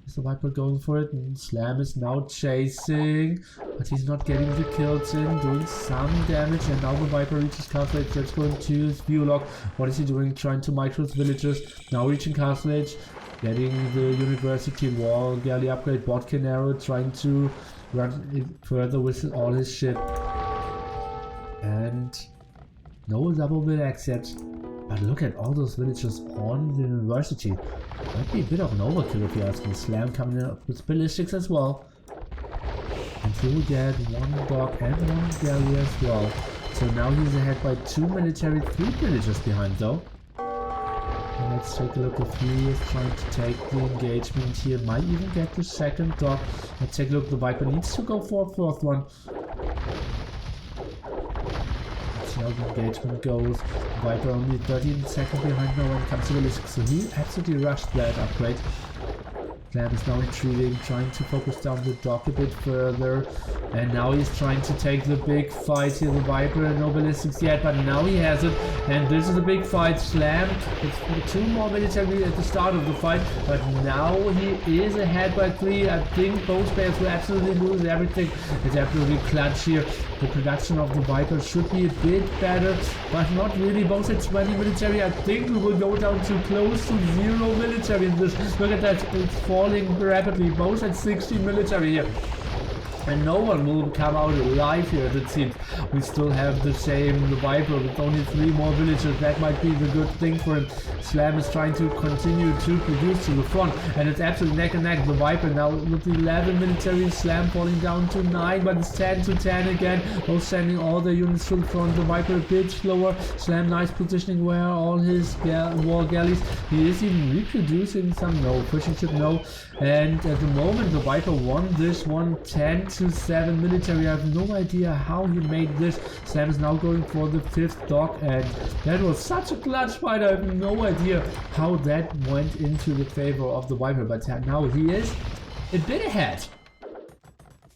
Speaker 1: Is the Viper going for it? And Slam is now chasing, but he's not getting the kills in, doing some damage. And now the Viper reaches Castle Age. Let's go into his view log. What is he doing? Trying to micro his villagers. Now reaching Castle Age, getting the University Wall Galley upgrade, Bodkin Arrow, trying to run further with all his ship. And no double build exit. But look at all those villagers on the University. Might be a bit of an overkill if you ask me. Slam coming in with ballistics as well. And he will get 1 dock and 1 galley as well. So now he's ahead by 2 military, 3 villagers behind though. And let's take a look if he is trying to take the engagement here. Might even get the 2nd dock. Let's take a look. The Viper needs to go for a 4th one. How the engagement goes. Viper only 13 seconds behind now when it comes to ballistics, so he absolutely rushed that upgrade. Slam is now retreating, trying to focus down the dock a bit further, and now he's trying to take the big fight here. The Viper, no ballistics yet, but now he has it, and this is a big fight. Slam, it's 2 more military at the start of the fight, but now he is ahead by 3. I think both players will absolutely lose everything. It's absolutely clutch here. The production of the Viper should be a bit better, but not really. Both at 20 military. I think we will go down to close to 0 military in this. Look at that, it's falling rapidly. Both at 16 military here. And no one will come out alive here, it seems. We still have the same, the Viper with only 3 more villagers. That might be the good thing for him. Slam is trying to continue to produce to the front, and it's absolutely neck and neck. The Viper now with 11 military, Slam falling down to 9, but it's 10 to 10 again. Both sending all their units to the front. The Viper a bit slower. Slam nice positioning where all his war galleys. He is even reproducing some, no, pushing ship, no. And at the moment the Viper won this one 10 to 7 military. I have no idea how he made this. Slam is now going for the 5th dock, and that was such a clutch fight. I have no idea how that went into the favor of the Viper, but now he is a bit ahead.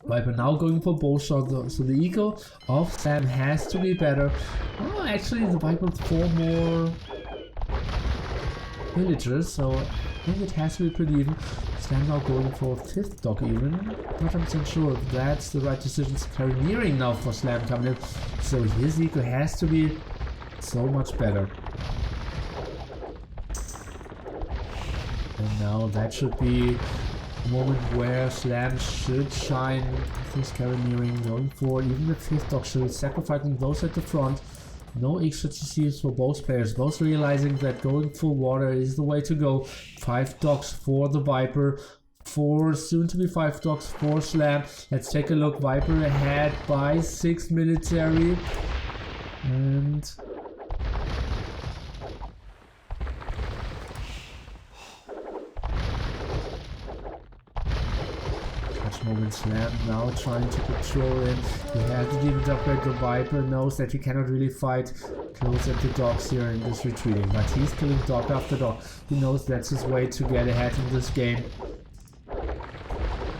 Speaker 1: Viper now going for bow shot, so the eco of Slam has to be better. Oh, actually the Viper with 4 more villagers, so think it has to be pretty even. Slam now going for 5th dog even. Not 100% sure if that's the right decision. Carrying now for Slam coming in. So his eco has to be so much better. And now that should be a moment where Slam should shine. He's carrying going forward. Even the 5th dog should sacrificing those at the front. No extra TCs for both players, both realizing that going for water is the way to go. 5 dogs for the Viper, 4 soon to be 5 dogs for Slam. Let's take a look. Viper ahead by 6 military. And moment Slam now trying to control him. He hasn't even upgraded the Viper, knows that he cannot really fight close at the dogs here and is retreating, but he's killing dog after dog. He knows that's his way to get ahead in this game.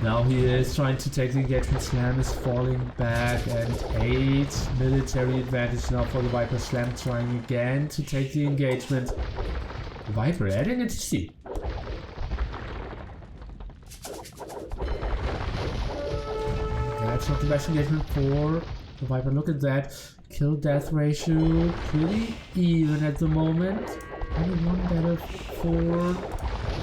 Speaker 1: Now he is trying to take the engagement. Slam is falling back and 8 military advantage now for the Viper. Slam trying again to take the engagement. The Viper adding a TC. That's not the best engagement for the Viper. Look at that. Kill death ratio pretty even at the moment. Only one better for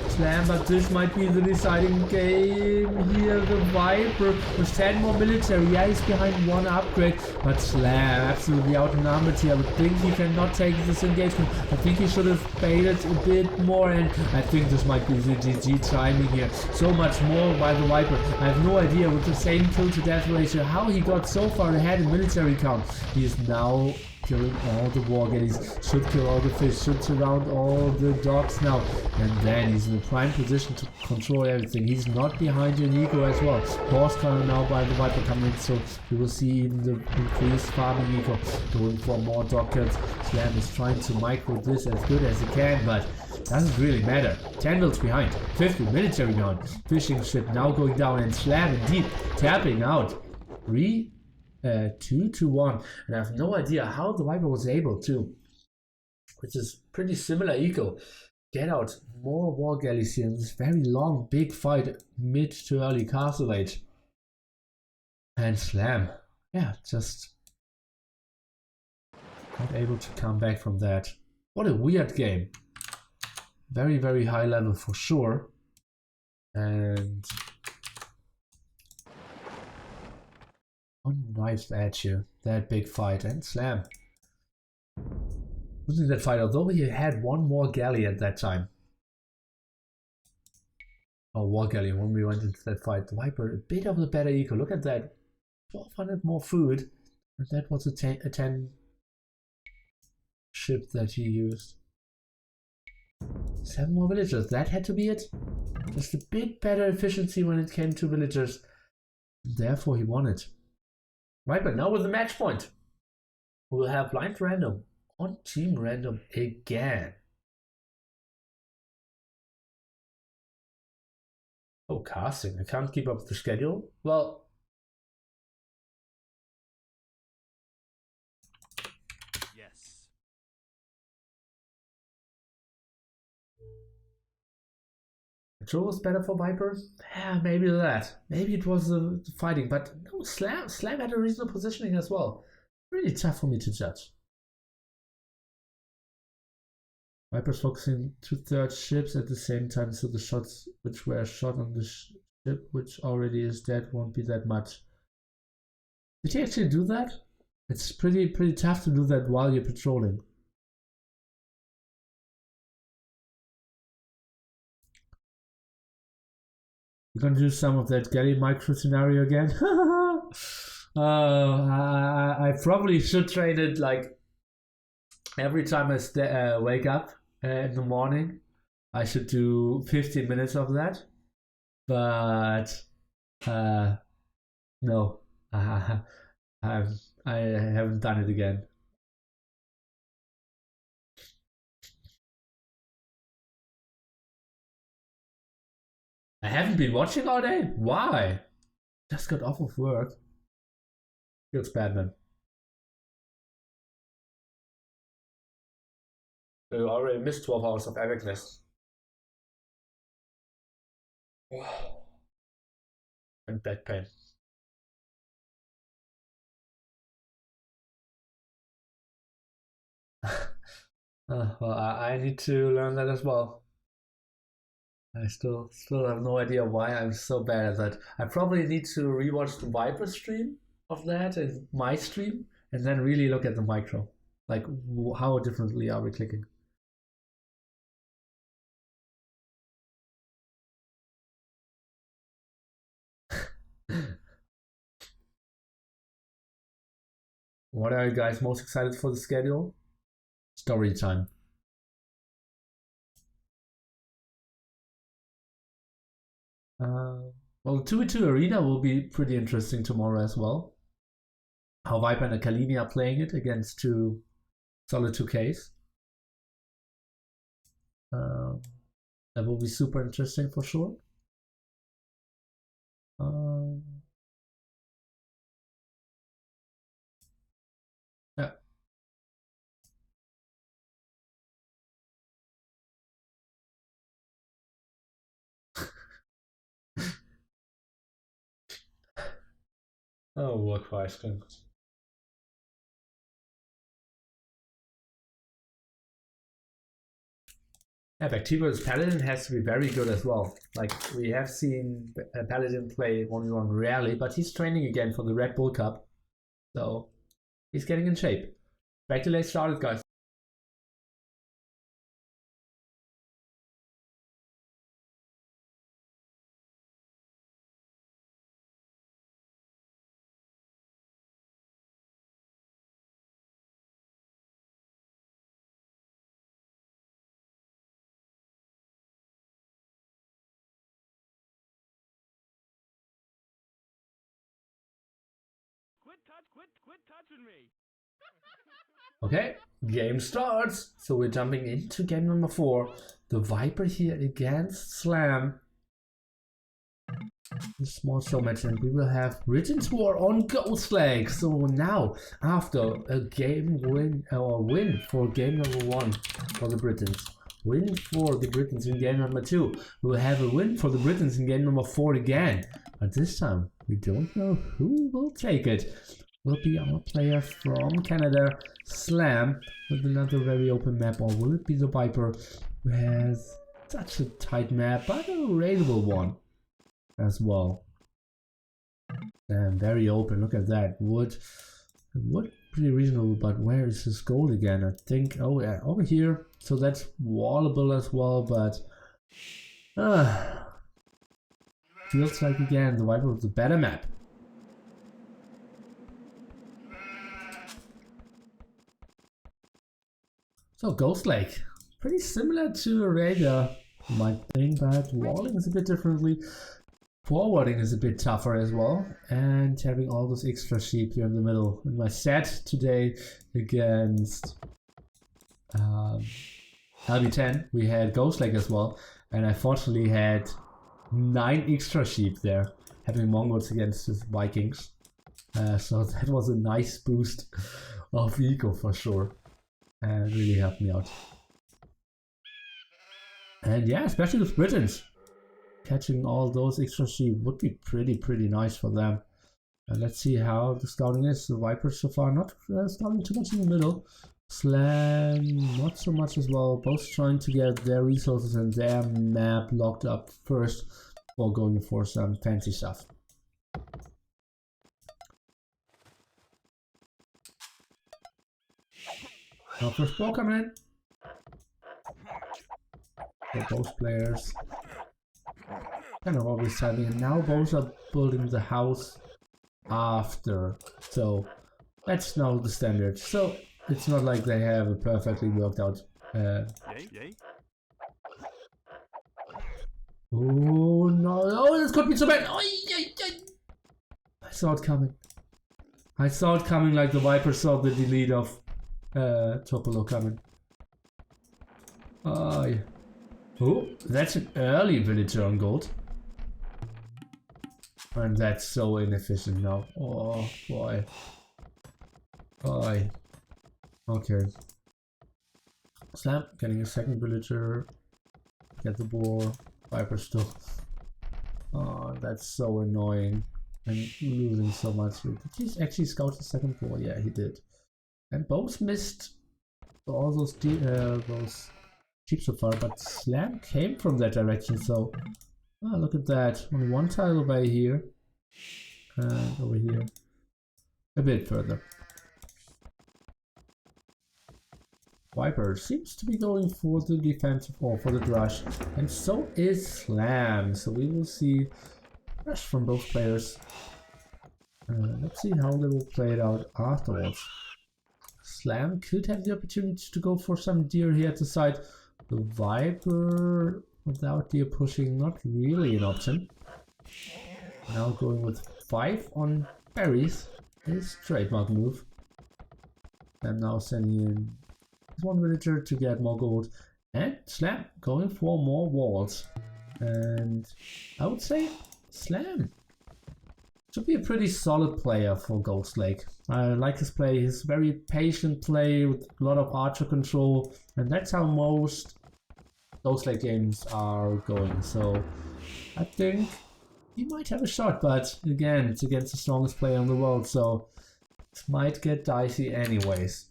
Speaker 1: Slam, but this might be the deciding game here. The Viper with 10 more military. Yeah, he's behind 1 upgrade, but Slam absolutely outnumbered here. I would think he cannot take this engagement. I think he should have baited a bit more, and I think this might be the GG timing here. So much more by the Viper. I have no idea with the same kill to death ratio how he got so far ahead in military count. He is now killing all the war galleys, should kill all the fish, should surround all the dogs now, and then he's in a prime position to control everything. He's not behind your eco as well. Horse color now by the Viper coming in, so we will see even the increased farming eco going for more dog kills. Slam is trying to micro this as good as he can, but doesn't really matter. 10 mils behind, 50 military down, fishing ship now going down, and Slam indeed tapping out. 2 to 1, and I have no idea how the Viper was able to, which is pretty similar eco, get out more war galleys here in this very long big fight mid to early castle age. And Slam, yeah, just not able to come back from that. What a weird game. Very, very high level for sure. And one knife's edge here, that big fight, and Slam losing that fight, although he had 1 more galley at that time. Oh, war galley when we went into that fight. The Viper, a bit of the better eco. Look at that, 1200 more food, and that was a 10 ship that he used. 7 more villagers, that had to be it. Just a bit better efficiency when it came to villagers. Therefore he won it. Right, but now with the match point, we'll have blind random on team random again. Oh, casting. I can't keep up with the schedule. Well,
Speaker 3: yes.
Speaker 1: control was better for Viper. Yeah, maybe that. Maybe it was the fighting, but no, Slam had a reasonable positioning as well. Really tough for me to judge. Viper's focusing 2/3 ships at the same time, so the shots which were shot on the ship which already is dead won't be that much. Did he actually do that? It's pretty tough to do that while you're patrolling. You're gonna do some of that galley micro scenario again? I probably should trade it like every time I wake up in the morning. I should do 15 minutes of that, but no, I haven't done it again. I haven't been watching all day? Why? Just got off of work. Feels bad, man. So you already missed 12 hours of epicness. And back pain. Well, I need to learn that as well. I still have no idea why I'm so bad at that. I probably need to rewatch the Viper stream of that and my stream, and then really look at the micro. Like, how differently are we clicking? What are you guys most excited for the schedule? Story time. Well, the 2v2 arena will be pretty interesting tomorrow as well. How Viper and Kalini are playing it against two solid 2Ks. That will be super interesting for sure. Yeah. Oh, what question? Yeah, Bacteria versus Paladin has to be very good as well. Like, we have seen Paladin play 1v1 rarely, but he's training again for the Red Bull Cup. So, he's getting in shape. Back to late started, guys.
Speaker 3: Quit touching me.
Speaker 1: Okay, game starts. So we're jumping into game number 4. The Viper here against Slam. A small show match, and we will have Britain's War on Ghost Lake. So now, after a game win for game number 1 for the Britons, win for the Britons in game number 2, we'll have a win for the Britons in game number 4 again. But this time, we don't know who will take it. Will be our player from Canada, Slam, with another very open map, or will it be the Viper, who has such a tight map, but a raidable one as well? And very open, look at that. Wood pretty reasonable, but where is his gold again? I think, oh yeah, over here. So that's wallable as well, but feels like again the Viper with the better map. So Ghost Lake, pretty similar to a Raider, you might think, but walling is a bit differently. Forwarding is a bit tougher as well, and having all those extra sheep here in the middle. In my set today against LB10, we had Ghost Lake as well, and I fortunately had 9 extra sheep there, having Mongols against the Vikings. So that was a nice boost of eco for sure. And really helped me out. And yeah, especially with Britons, catching all those extra sheep would be pretty nice for them. And let's see how the scouting is. The Vipers so far not scouting too much in the middle. Slam not so much as well. Both trying to get their resources and their map locked up first before going for some fancy stuff. Now first ball coming in. For both players. Kind of always timing, and now both are building the house after. So that's now the standard. So it's not like they have a perfectly worked out. Oh no! Oh, this could be so bad! Oh, I saw it coming. I saw it coming like the Viper saw the delete of Topolo coming. Oh, yeah. Oh, that's an early villager on gold. And that's so inefficient now. Oh boy. Boy. Okay. Slam getting a second villager. Get the boar. Viper still Oh, that's so annoying. And losing so much. Did he actually scout the second ball? Yeah, he did. And both missed all those sheep so far, but Slam came from that direction, so look at that. Only one tile away here. And over here. A bit further. Viper seems to be going for the defensive or for the rush, and so is Slam. So we will see rush from both players. Let's see how they will play it out afterwards. Slam could have the opportunity to go for some deer here at the side. The Viper without deer pushing, not really an option. Now going with 5 on berries, his trademark move. And now sending in one villager to get more gold. And Slam going for more walls. And I would say Slam should be a pretty solid player for Ghost Lake. I like his play, his very patient play with a lot of archer control, and that's how most Ghost Lake games are going. So I think he might have a shot, but again, it's against the strongest player in the world, so it might get dicey anyways.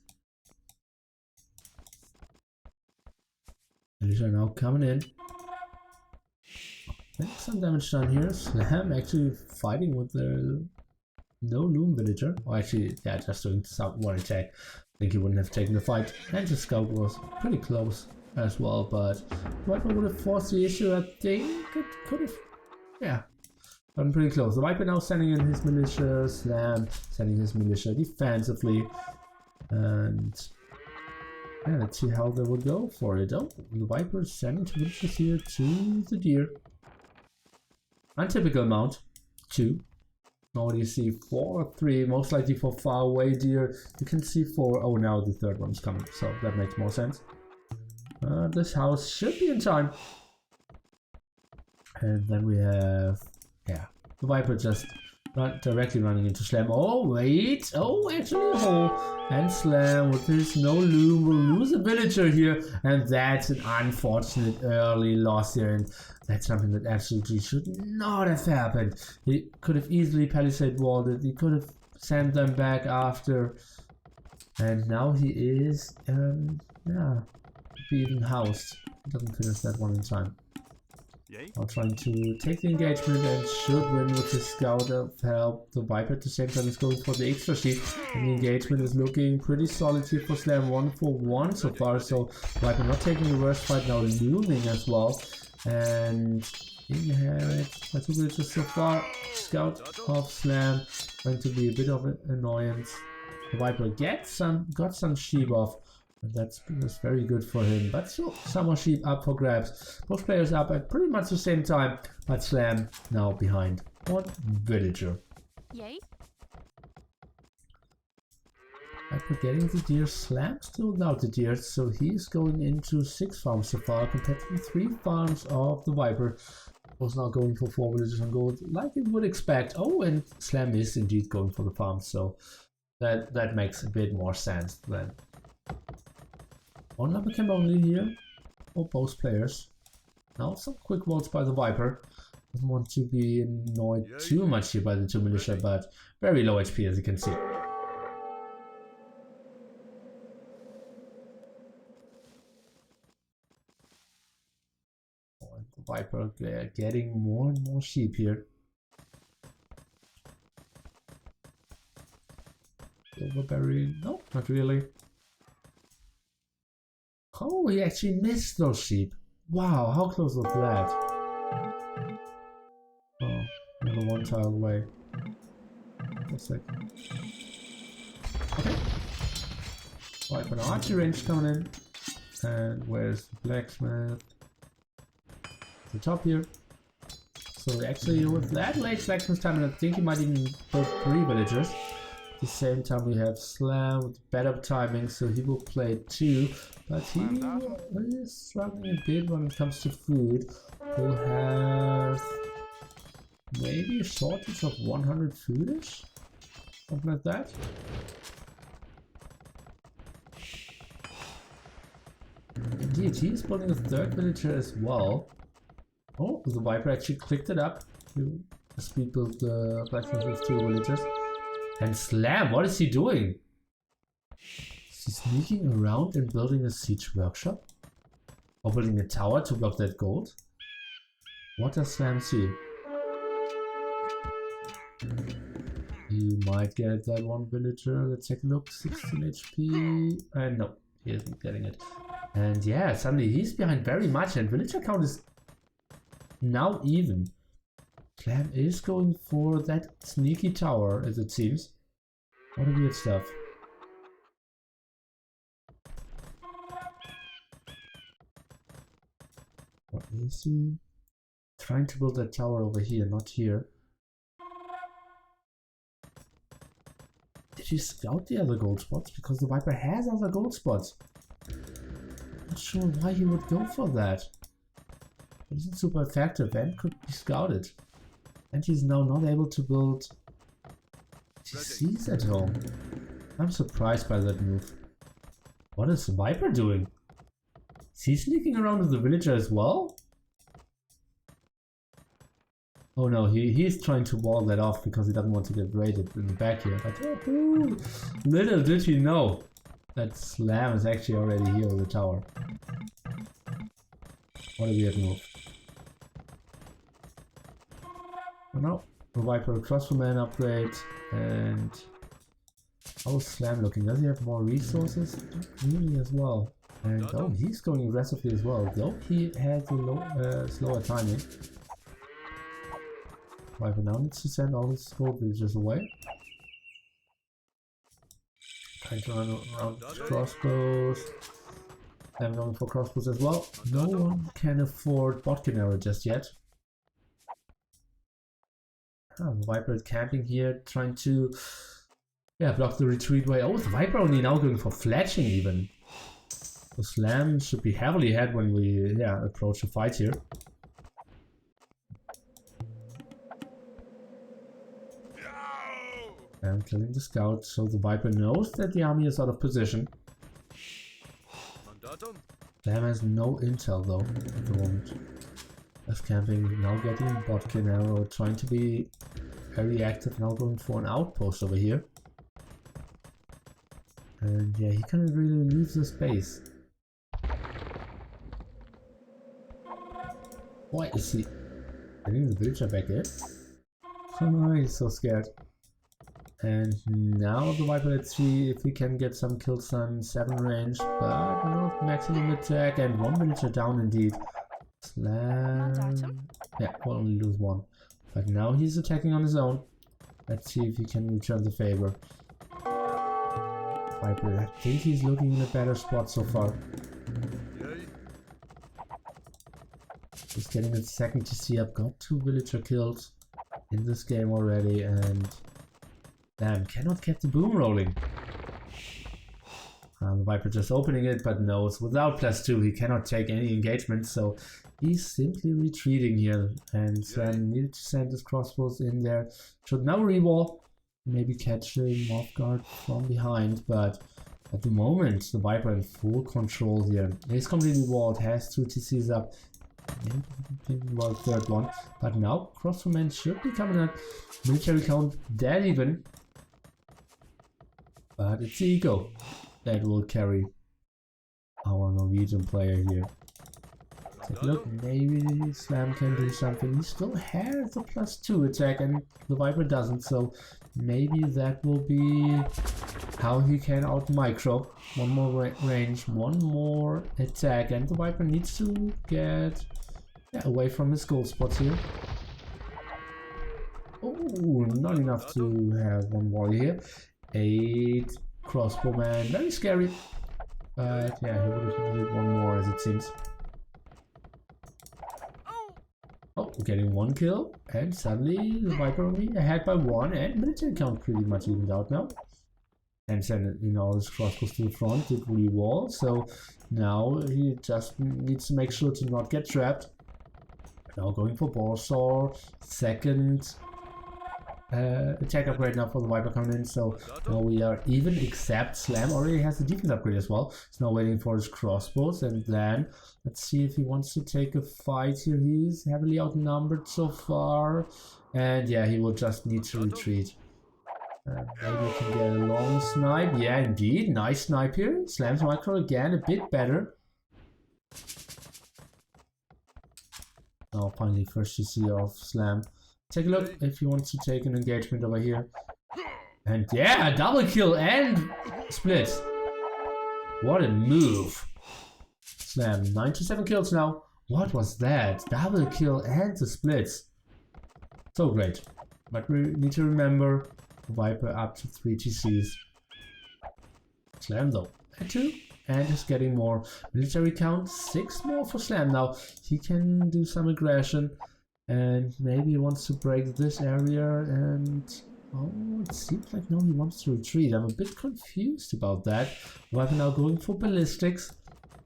Speaker 1: Militia now coming in. Some damage done here. Slam actually fighting with the no loom villager. Or actually, yeah, just doing some one attack. I think he wouldn't have taken the fight. And the scout was pretty close as well, but Viper would have forced the issue. I think it could have, yeah, gotten pretty close. The Viper now sending in his militia. Slam sending his militia defensively. And yeah, let's see how they will go for it. Oh, the Viper is sending two militias here to the deer. Untypical amount, 2. Now you see 4 or 3, most likely for far away deer. You can see 4. Oh, now the third one's coming, so that makes more sense. This house should be in time. And then we have, yeah, the Viper just not directly running into Slam. Oh, wait. Oh, actually a hole. And Slam with his no loom will lose a villager here. And that's an unfortunate early loss here. And that's something that absolutely should not have happened. He could have easily palisade walled it. He could have sent them back after. And now he is, yeah, being housed. Doesn't finish that one in time. Now trying to take the engagement and should win with his scout of help. The Viper at the same time is going for the extra sheep. And the engagement is looking pretty solid here for Slam. 1 for 1 so far. So Viper not taking the worst fight, now looming as well. And inherit my 2 villagers so far. Scout of Slam going to be a bit of an annoyance. The Viper got some sheep off. That's very good for him, but still some more sheep up for grabs. Both players up at pretty much the same time, but Slam now behind 1 villager.
Speaker 4: Yay.
Speaker 1: After getting the deer, Slam still without the deer, so he's going into 6 farms so far compared to the 3 farms of the Viper. Was now going for 4 villagers on gold, like you would expect. Oh, and Slam is indeed going for the farm, so that makes a bit more sense then. 1 number came only here for both players. Now some quick votes by the Viper. Doesn't want to be annoyed too much here by the 2 militia, but very low HP as you can see. And the Viper getting more and more sheep here. Silverberry, no, not really. Oh, he actually missed those sheep. Wow, how close was that? Oh, another 1 tile away. Looks like. Okay. Right, but an archery range coming in. And where's the blacksmith? The top here. So actually with that late blacksmith time, and I think he might even put 3 villagers. At the same time we have Slam with better timing, so he will play 2, but he is struggling a bit when it comes to food. He'll have maybe a shortage of 100 foodish, something like that. Indeed, he is building a 3rd villager as well. Oh, the Viper actually clicked it up. to speed build the blacksmith with 2 villagers. And Slam, what is he doing? Is he sneaking around and building a siege workshop? Or building a tower to block that gold? What does Slam see? He might get that one villager. Let's take a look. 16 HP. No, he isn't getting it. And yeah, suddenly he's behind very much, and villager count is now even. Slam is going for that sneaky tower, as it seems. What a weird stuff. What is he? Trying to build that tower over here, not here. Did he scout the other gold spots? Because the Viper has other gold spots. Not sure why he would go for that. It isn't super effective and could be scouted. And he's now not able to build TCs at home. I'm surprised by that move. What is the Viper doing? Is he sneaking around with the villager as well? Oh no, he's trying to wall that off because he doesn't want to get raided in the back here. But oh, little did he know that Slam is actually already here with the tower. What a weird move. Oh no, the Viper crossbowman upgrade. And how's Slam looking? Does he have more resources? Not really as well. And oh, he's going aggressively as well, though he has a slower timing. Viper now needs to send all his gold villagers away. Trying to run around crossbows. I'm going for crossbows as well. No one can afford botkin arrow just yet. The Viper is camping here, trying to block the retreat way. Oh, the Viper only now going for fletching even. The Slam should be heavily ahead when we approach the fight here. I'm killing the scout, so the Viper knows that the army is out of position. Slam has no intel though at the moment. Left camping, now getting botkin arrow, trying to be very active, now going for an outpost over here. And yeah, he can't really leave the space. Why is he getting the villager back there? Oh, he's so scared. And now the Viper, let's see if we can get some kills on 7 range, but not maximum attack, and 1 villager down indeed. Slam. Yeah, we'll only lose 1. But now he's attacking on his own. Let's see if he can return the favor. Viper, I think he's looking in a better spot so far. He's getting a second TC up, got 2 villager kills in this game already, and damn, cannot get the boom rolling. The Viper just opening it, but knows without +2 he cannot take any engagement, so he's simply retreating here. And Sven needed to send his crossbows in there. Should now rewall, maybe catch him off guard from behind, but at the moment the Viper in full control here. He's completely walled, has 2 TCs up. Maybe thinking about the 3rd one, but now crossbowman should be coming up. Military count dead even. But it's the ego that will carry our Norwegian player here. Take a look, maybe Slam can do something. He still has a +2 attack and the Viper doesn't, so maybe that will be how he can out micro. 1 more range, 1 more attack, and the Viper needs to get away from his gold spots here. Oh, not enough to have 1 wall here. 8 crossbowman, very scary. But yeah, he would have needed 1 more as it seems. Oh, getting 1 kill, and suddenly the Viper only ahead by 1, and military count pretty much evened out now. And send all his crossbows to the front, did re-wall, so now he just needs to make sure to not get trapped. Now going for Boarsaw, second attack upgrade now for the Viper coming in, so now we are even, except Slam already has the defense upgrade as well. He's now waiting for his crossbows, and then let's see if he wants to take a fight here. He's heavily outnumbered so far, and yeah, he will just need to retreat. Maybe we can get a long snipe. Yeah, indeed, nice snipe here. Slam's micro again, a bit better. Now finally first GC of Slam. Take a look if he wants to take an engagement over here. And yeah, double kill and split. What a move. Slam, 97 kills now. What was that? Double kill and the splits. So great. But we need to remember Viper up to 3 GCs. Slam though, at 2. And is getting more military count. 6 more for Slam now. He can do some aggression. And maybe he wants to break this area and... oh, it seems like no, he wants to retreat. I'm a bit confused about that. Viper now going for ballistics.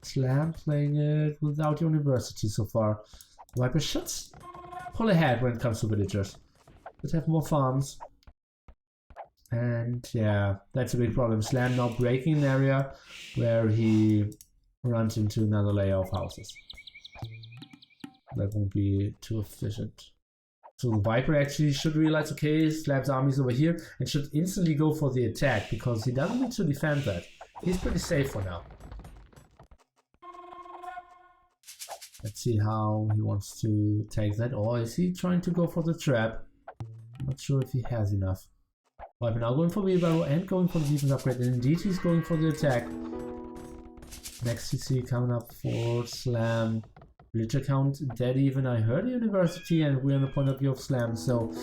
Speaker 1: Slam playing it without university so far. Viper should pull ahead when it comes to villagers. Should have more farms. And yeah, that's a big problem. Slam now breaking an area where he runs into another layer of houses. That won't be too efficient. So the Viper actually should realize, okay, Slam's army is over here, and should instantly go for the attack, because he doesn't need to defend that. He's pretty safe for now. Let's see how he wants to take that, or is he trying to go for the trap? I'm not sure if he has enough. Viper now going for wheelbarrow and going for the defense upgrade, and indeed he's going for the attack. Next CC coming up for Slam. Villager count dead even. I heard a university, and we're on the point of view of Slam, so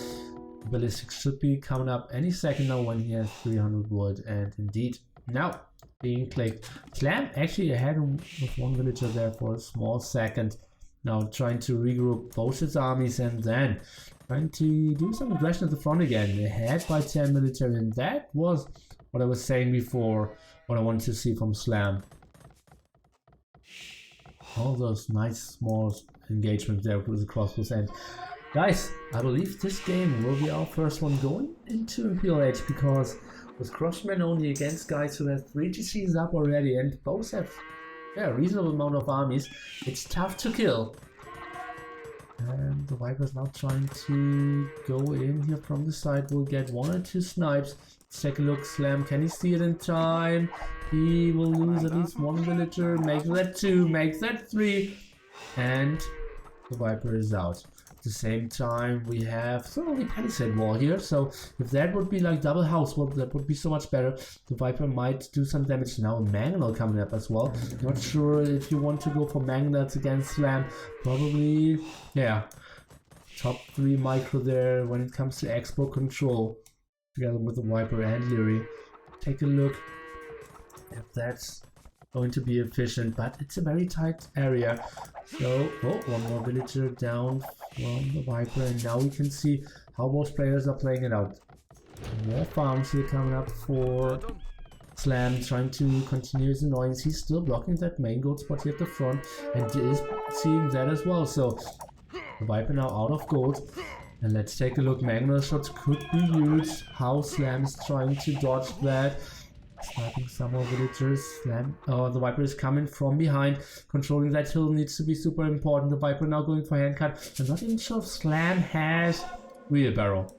Speaker 1: ballistics should be coming up any second now when he has 300 wood, and indeed now being clicked. Slam actually ahead with 1 villager there for a small second. Now trying to regroup both his armies, and then trying to do some aggression at the front again. Ahead by 10 military, and that was what I was saying before, what I wanted to see from Slam. All those nice small engagements there with the crossbows. And guys, I believe this game will be our first one going into Imperial Age, because with Crossmen only against guys who have 3 GCs up already and both have a reasonable amount of armies, it's tough to kill. And the Viper is now trying to go in here from the side. We'll get 1 or 2 snipes. Let's take a look. Slam, can he see it in time? He will lose at least 1 villager. Make that 2, make that 3. And the Viper is out. At the same time, we have thoroughly palisade wall here. So if that would be like double house wall, that would be so much better. The Viper might do some damage now. Mangonel coming up as well. Not sure if you want to go for Mangonels against Slam. Probably, yeah. Top 3 micro there when it comes to expo control. Together with the Viper and Leary. Take a look if that's going to be efficient, but it's a very tight area. So, oh, 1 more villager down from the Viper, and now we can see how both players are playing it out. More farms here coming up for Slam, trying to continue his annoyance. He's still blocking that main gold spot here at the front, and is seeing that as well. So, the Viper now out of gold. And let's take a look. Mangonel shots could be used. How Slam is trying to dodge that. Sniping some more villagers. Slam. Oh, the Viper is coming from behind. Controlling that hill needs to be super important. The Viper now going for handcut. I'm not even sure if Slam has wheelbarrow.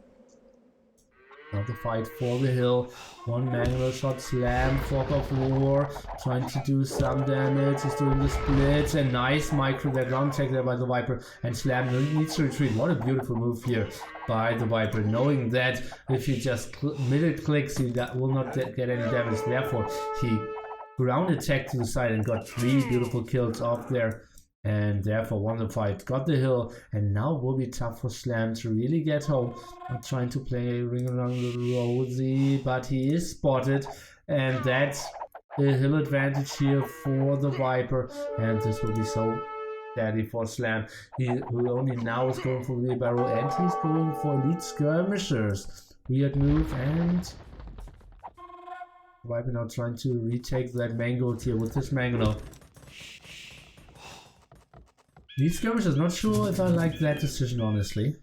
Speaker 1: Now the fight for the hill. 1 Mangonel shot. Slam. Fog of War. Trying to do some damage. He's doing the splits. And nice micro there. Ground check there by the Viper. And Slam needs to retreat. What a beautiful move here by the Viper. Knowing that if he just middle clicks, he will not get any damage. Therefore, he ground attacked to the side and got 3 beautiful kills off there. And therefore won the fight, got the hill, and now will be tough for Slam to really get home. I'm trying to play Ring Around the Rosie, but he is spotted, and that's the hill advantage here for the Viper, and this will be so daddy for Slam. Who only now is going for wheelbarrow, and he's going for elite skirmishers. Weird move, and Viper now trying to retake that mango here with his Mangonel. Elite skirmishers, not sure if I like that decision, honestly.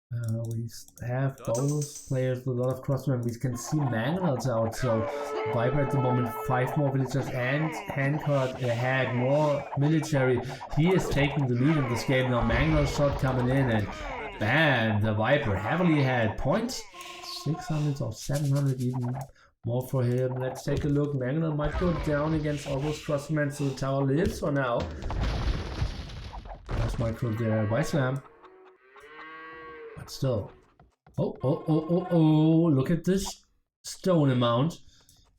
Speaker 1: We have both players with a lot of crossmen. We can see Mangonels out, so Viper at the moment 5 more villagers and Handcart ahead, more military. He is taking the lead in this game now. Mangonel shot coming in and bam, the Viper heavily ahead. Points 600 or 700 even more for him. Let's take a look. Mangonel might go down against all those crossmen, so the tower lives for now. Nice micro there by Slam. But still. Oh, look at this stone amount.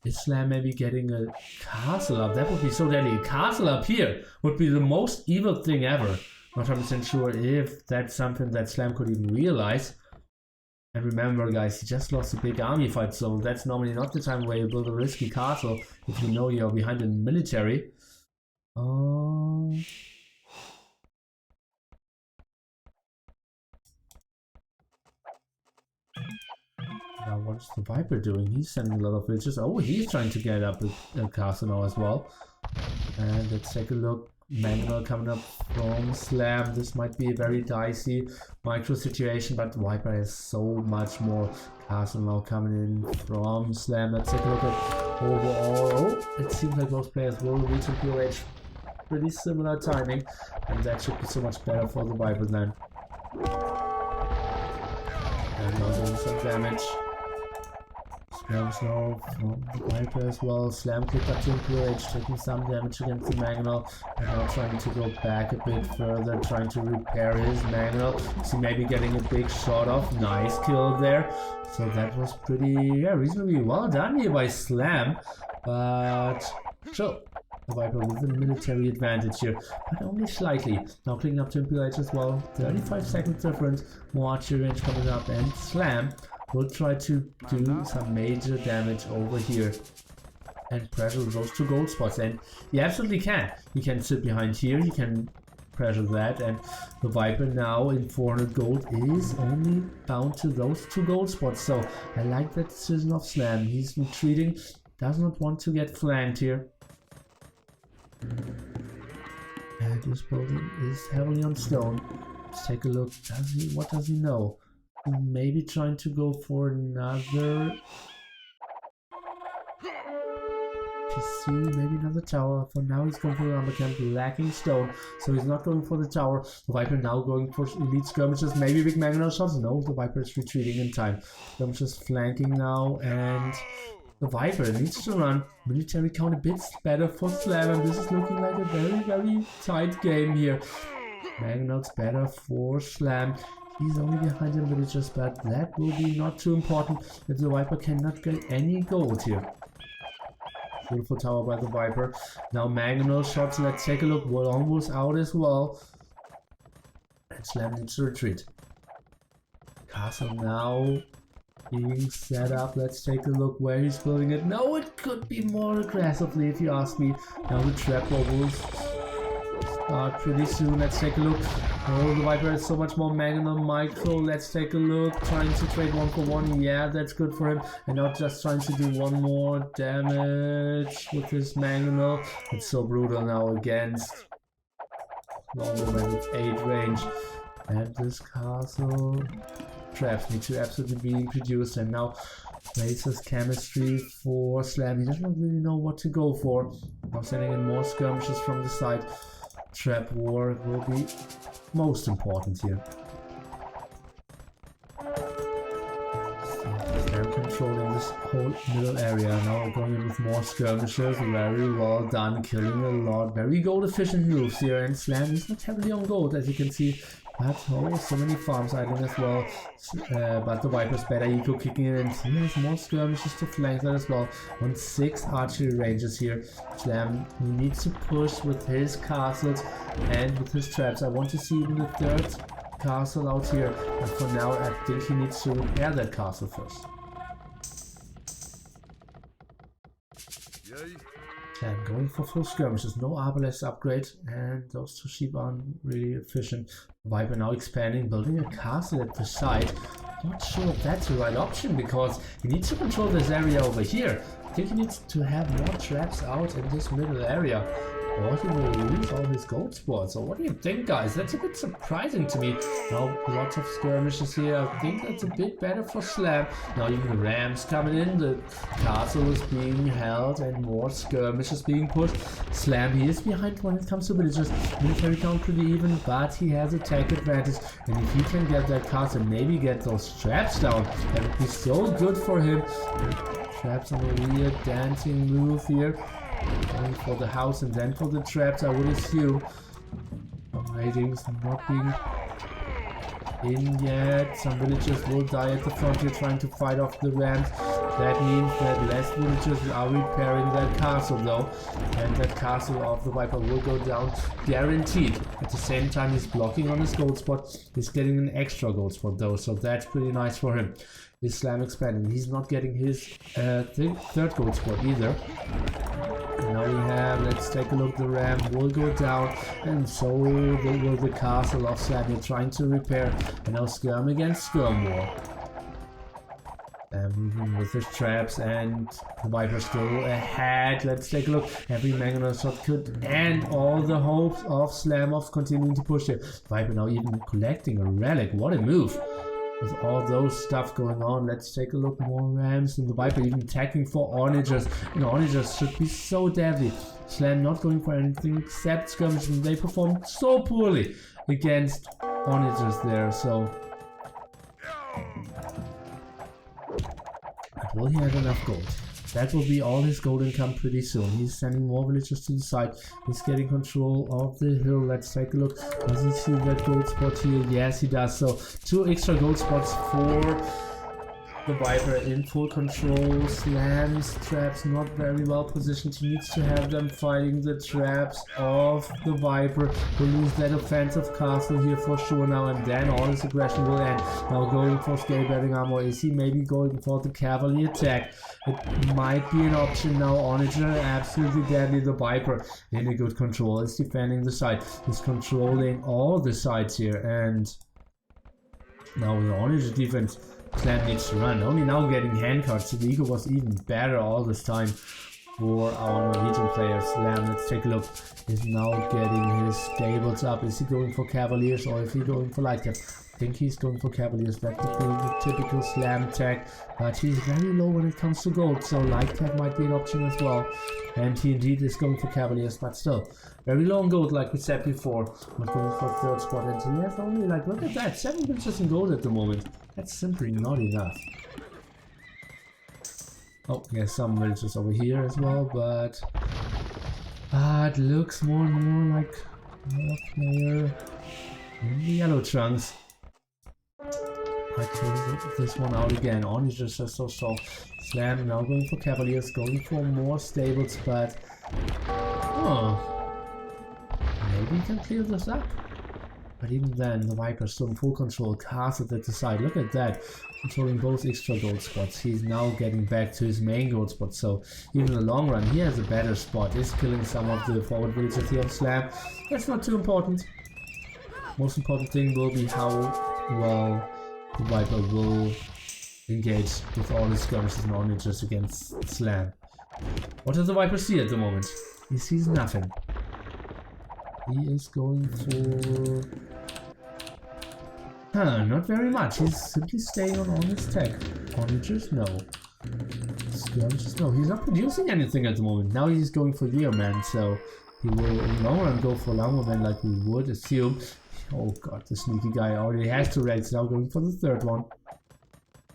Speaker 1: Is Slam maybe getting a castle up? That would be so deadly. A castle up here would be the most evil thing ever. Not 100% sure if that's something that Slam could even realize. And remember guys, he just lost a big army fight, so that's normally not the time where you build a risky castle if you know you're behind in the military. Now what's the Viper doing? He's sending a lot of villagers. Oh, he's trying to get up a castle now as well. And let's take a look. Mangonel coming up from Slam. This might be a very dicey micro situation, but Viper has so much more. Castle now coming in from Slam. Let's take a look at overall. Oh, it seems like both players will reach a POH. Pretty similar timing, and that should be so much better for the Viper then. And now doing some damage. Slams now from the Viper as well. Slam clicked up to POH, taking some damage against the Mangonel, and now trying to go back a bit further, trying to repair his Mangonel. So maybe getting a big shot off. Nice kill there. So that was pretty, reasonably well done here by Slam. But still, the Viper with the military advantage here, but only slightly. Now clicking up to POH as well. 35 seconds difference. More archery range coming up, and Slam will try to do some major damage over here and pressure those 2 gold spots, and he absolutely can. He can sit behind here, he can pressure that, and the Viper now in 400 gold is only bound to those 2 gold spots. So I like that decision of Slam. He's retreating, does not want to get flanked here. And this building is heavily on stone. Let's take a look. What does he know? Maybe trying to go for another PC, maybe another tower. For now he's going for the lumber camp, lacking stone, so he's not going for the tower. The Viper now going for elite skirmishes, maybe big Mangonel shots. No, the Viper is retreating in time. Skirmishes flanking now, and the Viper needs to run. Military count a bit better for Slam, and this is looking like a very, very tight game here. Mangonel's better for Slam. He's only behind him villagers, but that will be not too important if the Viper cannot get any gold here. Beautiful tower by the Viper. Now Mangonel shots, let's take a look. We're almost out as well. And Slam needs to retreat. Castle now being set up. Let's take a look where he's building it. No, it could be more aggressively if you ask me. Now the trap wall will start pretty soon. Let's take a look. Oh, the Viper has so much more Mangonel micro. Let's take a look. Trying to trade 1 for 1. Yeah, that's good for him. And now just trying to do 1 more damage with his Mangonel. It's so brutal now against Longwoman with 8 range. And this castle traps need to absolutely be produced. And now places chemistry for Slam. He doesn't really know what to go for. Now sending in more skirmishes from the side. Trap war will be most important here. Slam controlling this whole middle area. Now going in with more skirmishes. Very well done, killing a lot. Very gold efficient moves here, and Slam is not heavily on gold as you can see. But oh, so many farms idling as well. But the Viper's better eco kicking in, and he has more skirmishes to flank that as well. On 6 archery ranges here. Slam, he needs to push with his castles and with his traps. I want to see even the 3rd castle out here. But for now, I think he needs to repair that castle first. Slam going for full skirmishes, no arbalest upgrade, and those 2 sheep aren't really efficient. Viper now expanding, building a castle at the side. Not sure if that's the right option, because he needs to control this area over here. I think he needs to have more traps out in this middle area. or he will lose all his gold spots. So what do you think, guys? That's a bit surprising to me. Now lots of skirmishes here. I think that's a bit better for Slam. Now even the Rams coming in. The castle is being held and more skirmishes being pushed. Slam, he is behind when it comes to villagers. Military count pretty even, but he has attack advantage. And if he can get that castle, maybe get those traps down, that would be so good for him. Traps on the rear, dancing move here. Going for the house and then for the traps, I would assume. Ratings not being in yet. Some villagers will die at the front here trying to fight off the Rams. That means that less villagers are repairing that castle though. And that castle of the Viper will go down guaranteed. At the same time he's blocking on his gold spot. He's getting an extra gold spot though, so that's pretty nice for him. Is Slam expanding? He's not getting his third gold spot either. Now we have, let's take a look, the Ram will go down, and so will the castle of Slam here trying to repair. And now Skirm against Skirm war. Moving with his traps, and the Viper still ahead. Let's take a look. Every mangonel shot could end all the hopes of Slam of continuing to push it. Viper now even collecting a relic. What a move! With all those stuff going on, let's take a look. More Rams, and the Viper even attacking for Onagers. And Onagers should be so deadly. Slam not going for anything except skirmish, and they performed so poorly against Onagers there. So, but will he have enough gold? That will be all his gold income pretty soon. He's sending more villagers to the side. He's getting control of the hill. Let's take a look. Does he see that gold spot here? Yes, he does. So 2 extra gold spots for the Viper in full control. Slams traps not very well positioned. He needs to have them fighting the traps of the Viper. Will lose that offensive castle here for sure now, and then all his aggression will end. Now going for scale bearing armor. Is he maybe going for the cavalry attack? It might be an option now. Onager absolutely deadly. The Viper in a good control. Is defending the side. He's controlling all the sides here, and now the Onager defense. Slam needs to run. Only now getting handcards. The Eagle was even better all this time for our Norwegian players. Slam, let's take a look, is now getting his stables up. Is he going for Cavaliers or is he going for Light Cap? I think he's going for Cavaliers. That would be the typical Slam tag, but he's very low when it comes to gold, so Light Cap might be an option as well. And he indeed is going for Cavaliers, but still very low on gold, like we said before. Not going for third spot, and he has only, like, look at that, 7 villages in gold at the moment. That's simply not enough. Oh, yes, some villages over here as well, but it looks more and more like a player in the yellow trunks. I take this one out again. Orange is just so soft. Slam now going for Cavaliers, going for more stables, but maybe he can clear this up. But even then, the Viper still in full control. Castle at the side. Look at that. Controlling both extra gold spots. He's now getting back to his main gold spot. So even in the long run, he has a better spot. He's killing some of the forward villagers here on Slam. That's not too important. Most important thing will be how well the Viper will engage with all his skirmishes and onagers against Slam. What does the Viper see at the moment? He sees nothing. He is going for... not very much. He's simply staying on his tech. Onagers, no. Skirmishes, no. He's not producing anything at the moment. Now he's going for Yeoman, so he will in the long run go for Lumberman like we would assume. Oh god, the sneaky guy already has 2 raids, now going for the third one.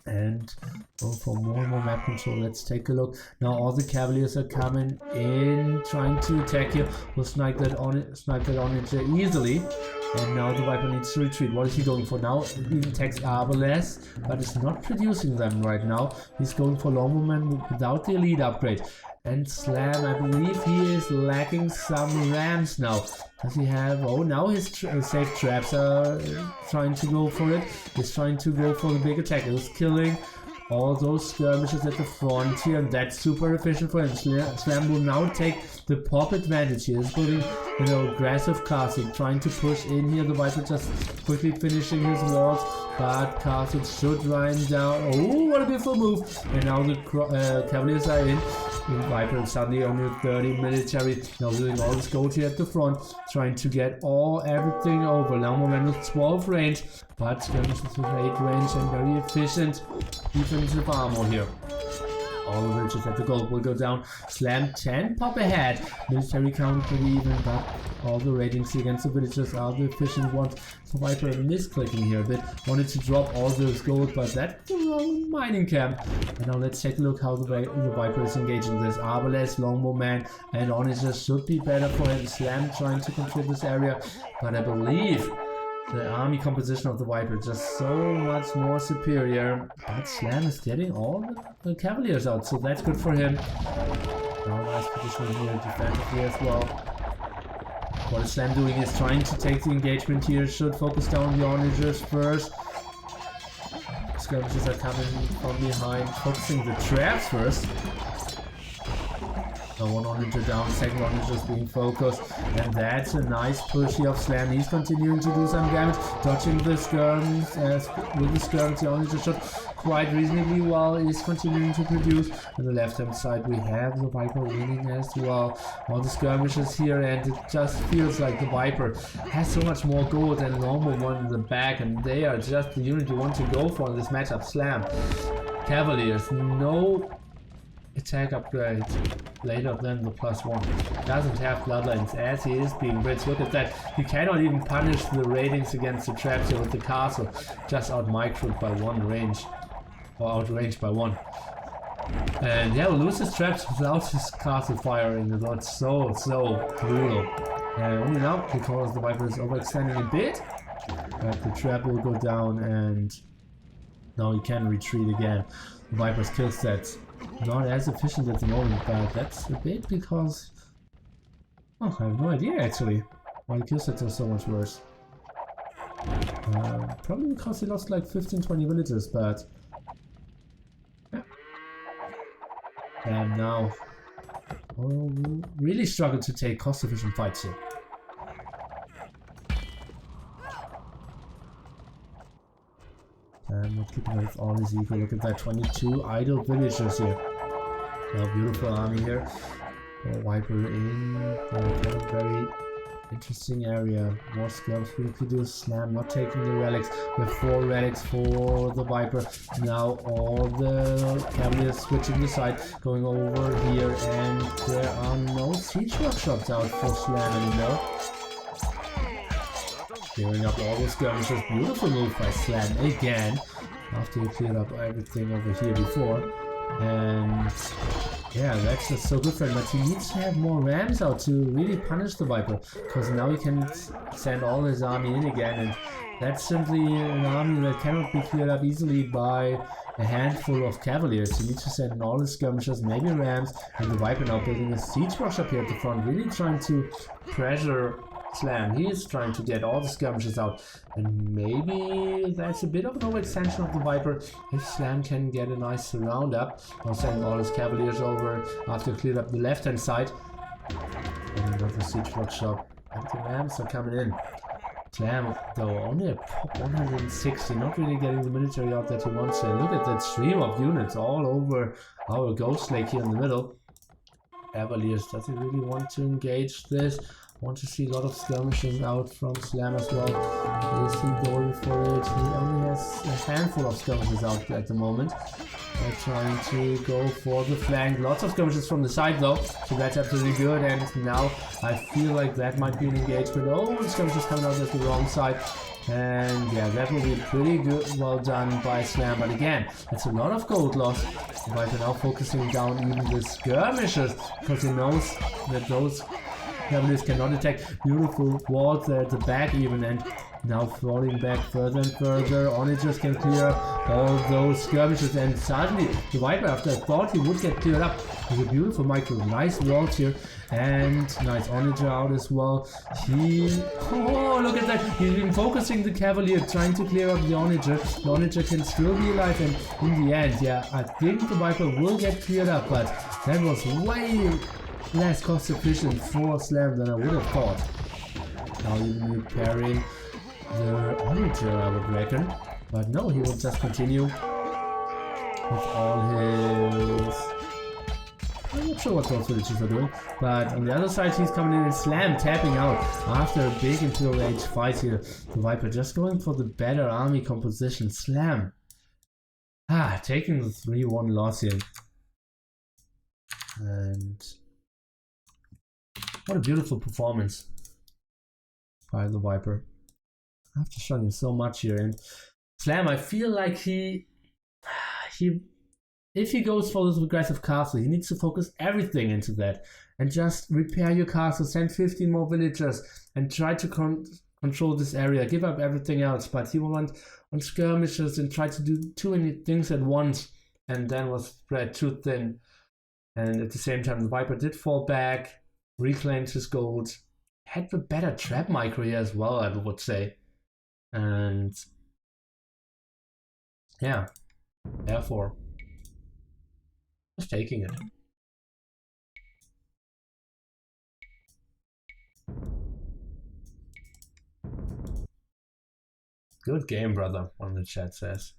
Speaker 1: And go for more and more map control. Let's take a look. Now all the Cavaliers are coming in, trying to attack here. We'll snipe that on it easily. And now the Viper needs to retreat. What is he going for now? He even attacks Arbalest, but is not producing them right now. He's going for Longwoman without the elite upgrade. And Slam, I believe he is lacking some Rams now. Does he have... Oh, now his safe traps are trying to go for it. He's trying to go for the big attack. He's killing all those skirmishes at the front here, and that's super efficient for him. Slam will now take the pop advantage here. He's putting, you know, aggressive Castle, trying to push in here. The Viper just quickly finishing his walls, but Castle should run down. Oh, what a beautiful move! And now the Cavaliers are in. The Viper suddenly only 30 military, now doing all this gold here at the front, trying to get everything over. Now Moment with 12 range, but skirmishes with 8 range and very efficient defensive armor here. All the villages at the gold will go down. Slam 10 pop ahead. Military count pretty even, but all the ratings against the villagers are the efficient ones. So Viper misclicking here a bit. Wanted to drop all those gold, but that's the wrong mining camp. And now let's take a look how the Viper is engaging this. Arbalest, Longbow Man, and Onagers should be better for him. Slam trying to control this area, but I believe the army composition of the Viper just so much more superior. But Slam is getting all the Cavaliers out, so that's good for him. Now nice position here defensively as well. What is Slam doing is trying to take the engagement here. Should focus down the Onagers first. Skirmishes are coming from behind. Focusing the traps first. So one Onager down, second Onager just being focused, and that's a nice push here of Slam. He's continuing to do some damage, dodging the skirms. With the skirms, the Onager shot quite reasonably well. He's continuing to produce. On the left hand side, we have the Viper winning as well. All the skirmishes here, and it just feels like the Viper has so much more gold than normal one in the back, and they are just the unit you want to go for in this matchup. Slam, Cavaliers, no attack upgrade later than the +1. Doesn't have bloodlines as he is being blitzed. Look at that. He cannot even punish the ratings against the traps here with the castle. Just out microed by 1 range. Or outranged by 1. And yeah, loses traps without his castle firing. That's so brutal. Only now because the Viper is overextending a bit. But the trap will go down and now he can retreat again. The Viper's kill stats not as efficient at the moment, but that's a bit because I have no idea actually why the kill sets are so much worse. Probably because he lost like 15-20 villagers, but yeah. And now really struggle to take cost efficient fights here. And not keeping with all is equal. Look at that, 22 idle villagers here. A beautiful army here. Viper in a very interesting area. More skills we could do. Slam not taking the relics. We have 4 relics for the Viper. Now all the Cavaliers switching the side, going over here, and there are no siege workshops out for Slam anymore. Clearing up all those skirmishes. Beautiful move by Slam again. After he cleared up everything over here before. And yeah, that's just so good for him. But he needs to have more rams out to really punish the Viper. Because now he can send all his army in again. And that's simply an army that cannot be cleared up easily by a handful of Cavaliers. He needs to send in all his skirmishers, maybe rams. And the Viper now building a siege workshop here at the front. Really trying to pressure Slam. He is trying to get all the skirmishes out, and maybe that's a bit of an overextension of the Viper if Slam can get a nice surround up. Now sending all his Cavaliers over after cleared up the left hand side. And another siege workshop, and the rams are coming in. Slam though only a pop 160, not really getting the military out that he wants. And look at that stream of units all over our Ghost Lake here in the middle. Cavaliers, does he really want to engage this? Want to see a lot of skirmishes out from Slam as well. Is he going for it? He only has a handful of skirmishes out at the moment. They're trying to go for the flank. Lots of skirmishes from the side though, so that's absolutely good. And now I feel like that might be an engagement. Oh, the skirmishes coming out at the wrong side. And yeah, that will be pretty good, well done by Slam. But again, that's a lot of gold loss. The Viper now focusing down even the skirmishes because he knows that those Cavaliers cannot attack. Beautiful walls there at the back even, and Now falling back further and further. Onagers can clear up all those skirmishes, and suddenly the Viper, after I thought he would get cleared up, with a beautiful micro, nice walls here, and nice Onager out as well. Oh, look at that! He's been focusing the Cavalier, trying to clear up the Onager. The Onager can still be alive, and in the end, yeah, I think the Viper will get cleared up, but that was way less cost efficient for Slam than I would have thought. Now even repairing the Onager, I would reckon, but no, he will just continue with all his... I'm not sure what those villages are doing, but on the other side he's coming in and Slam tapping out after a big Imperial Age fight here. The Viper just going for the better army composition. Slam taking the 3-1 loss here. And what a beautiful performance by the Viper. After struggling so much here, and Slam, I feel like he if he goes for this aggressive castle, he needs to focus everything into that and just repair your castle, send 15 more villagers and try to control this area, give up everything else. But he went on skirmishes and tried to do too many things at once and then was spread too thin. And at the same time, the Viper did fall back, reclaimed his gold, had the better trap micro here as well, I would say. And yeah, therefore, just taking it. Good game, brother, one of the chat says.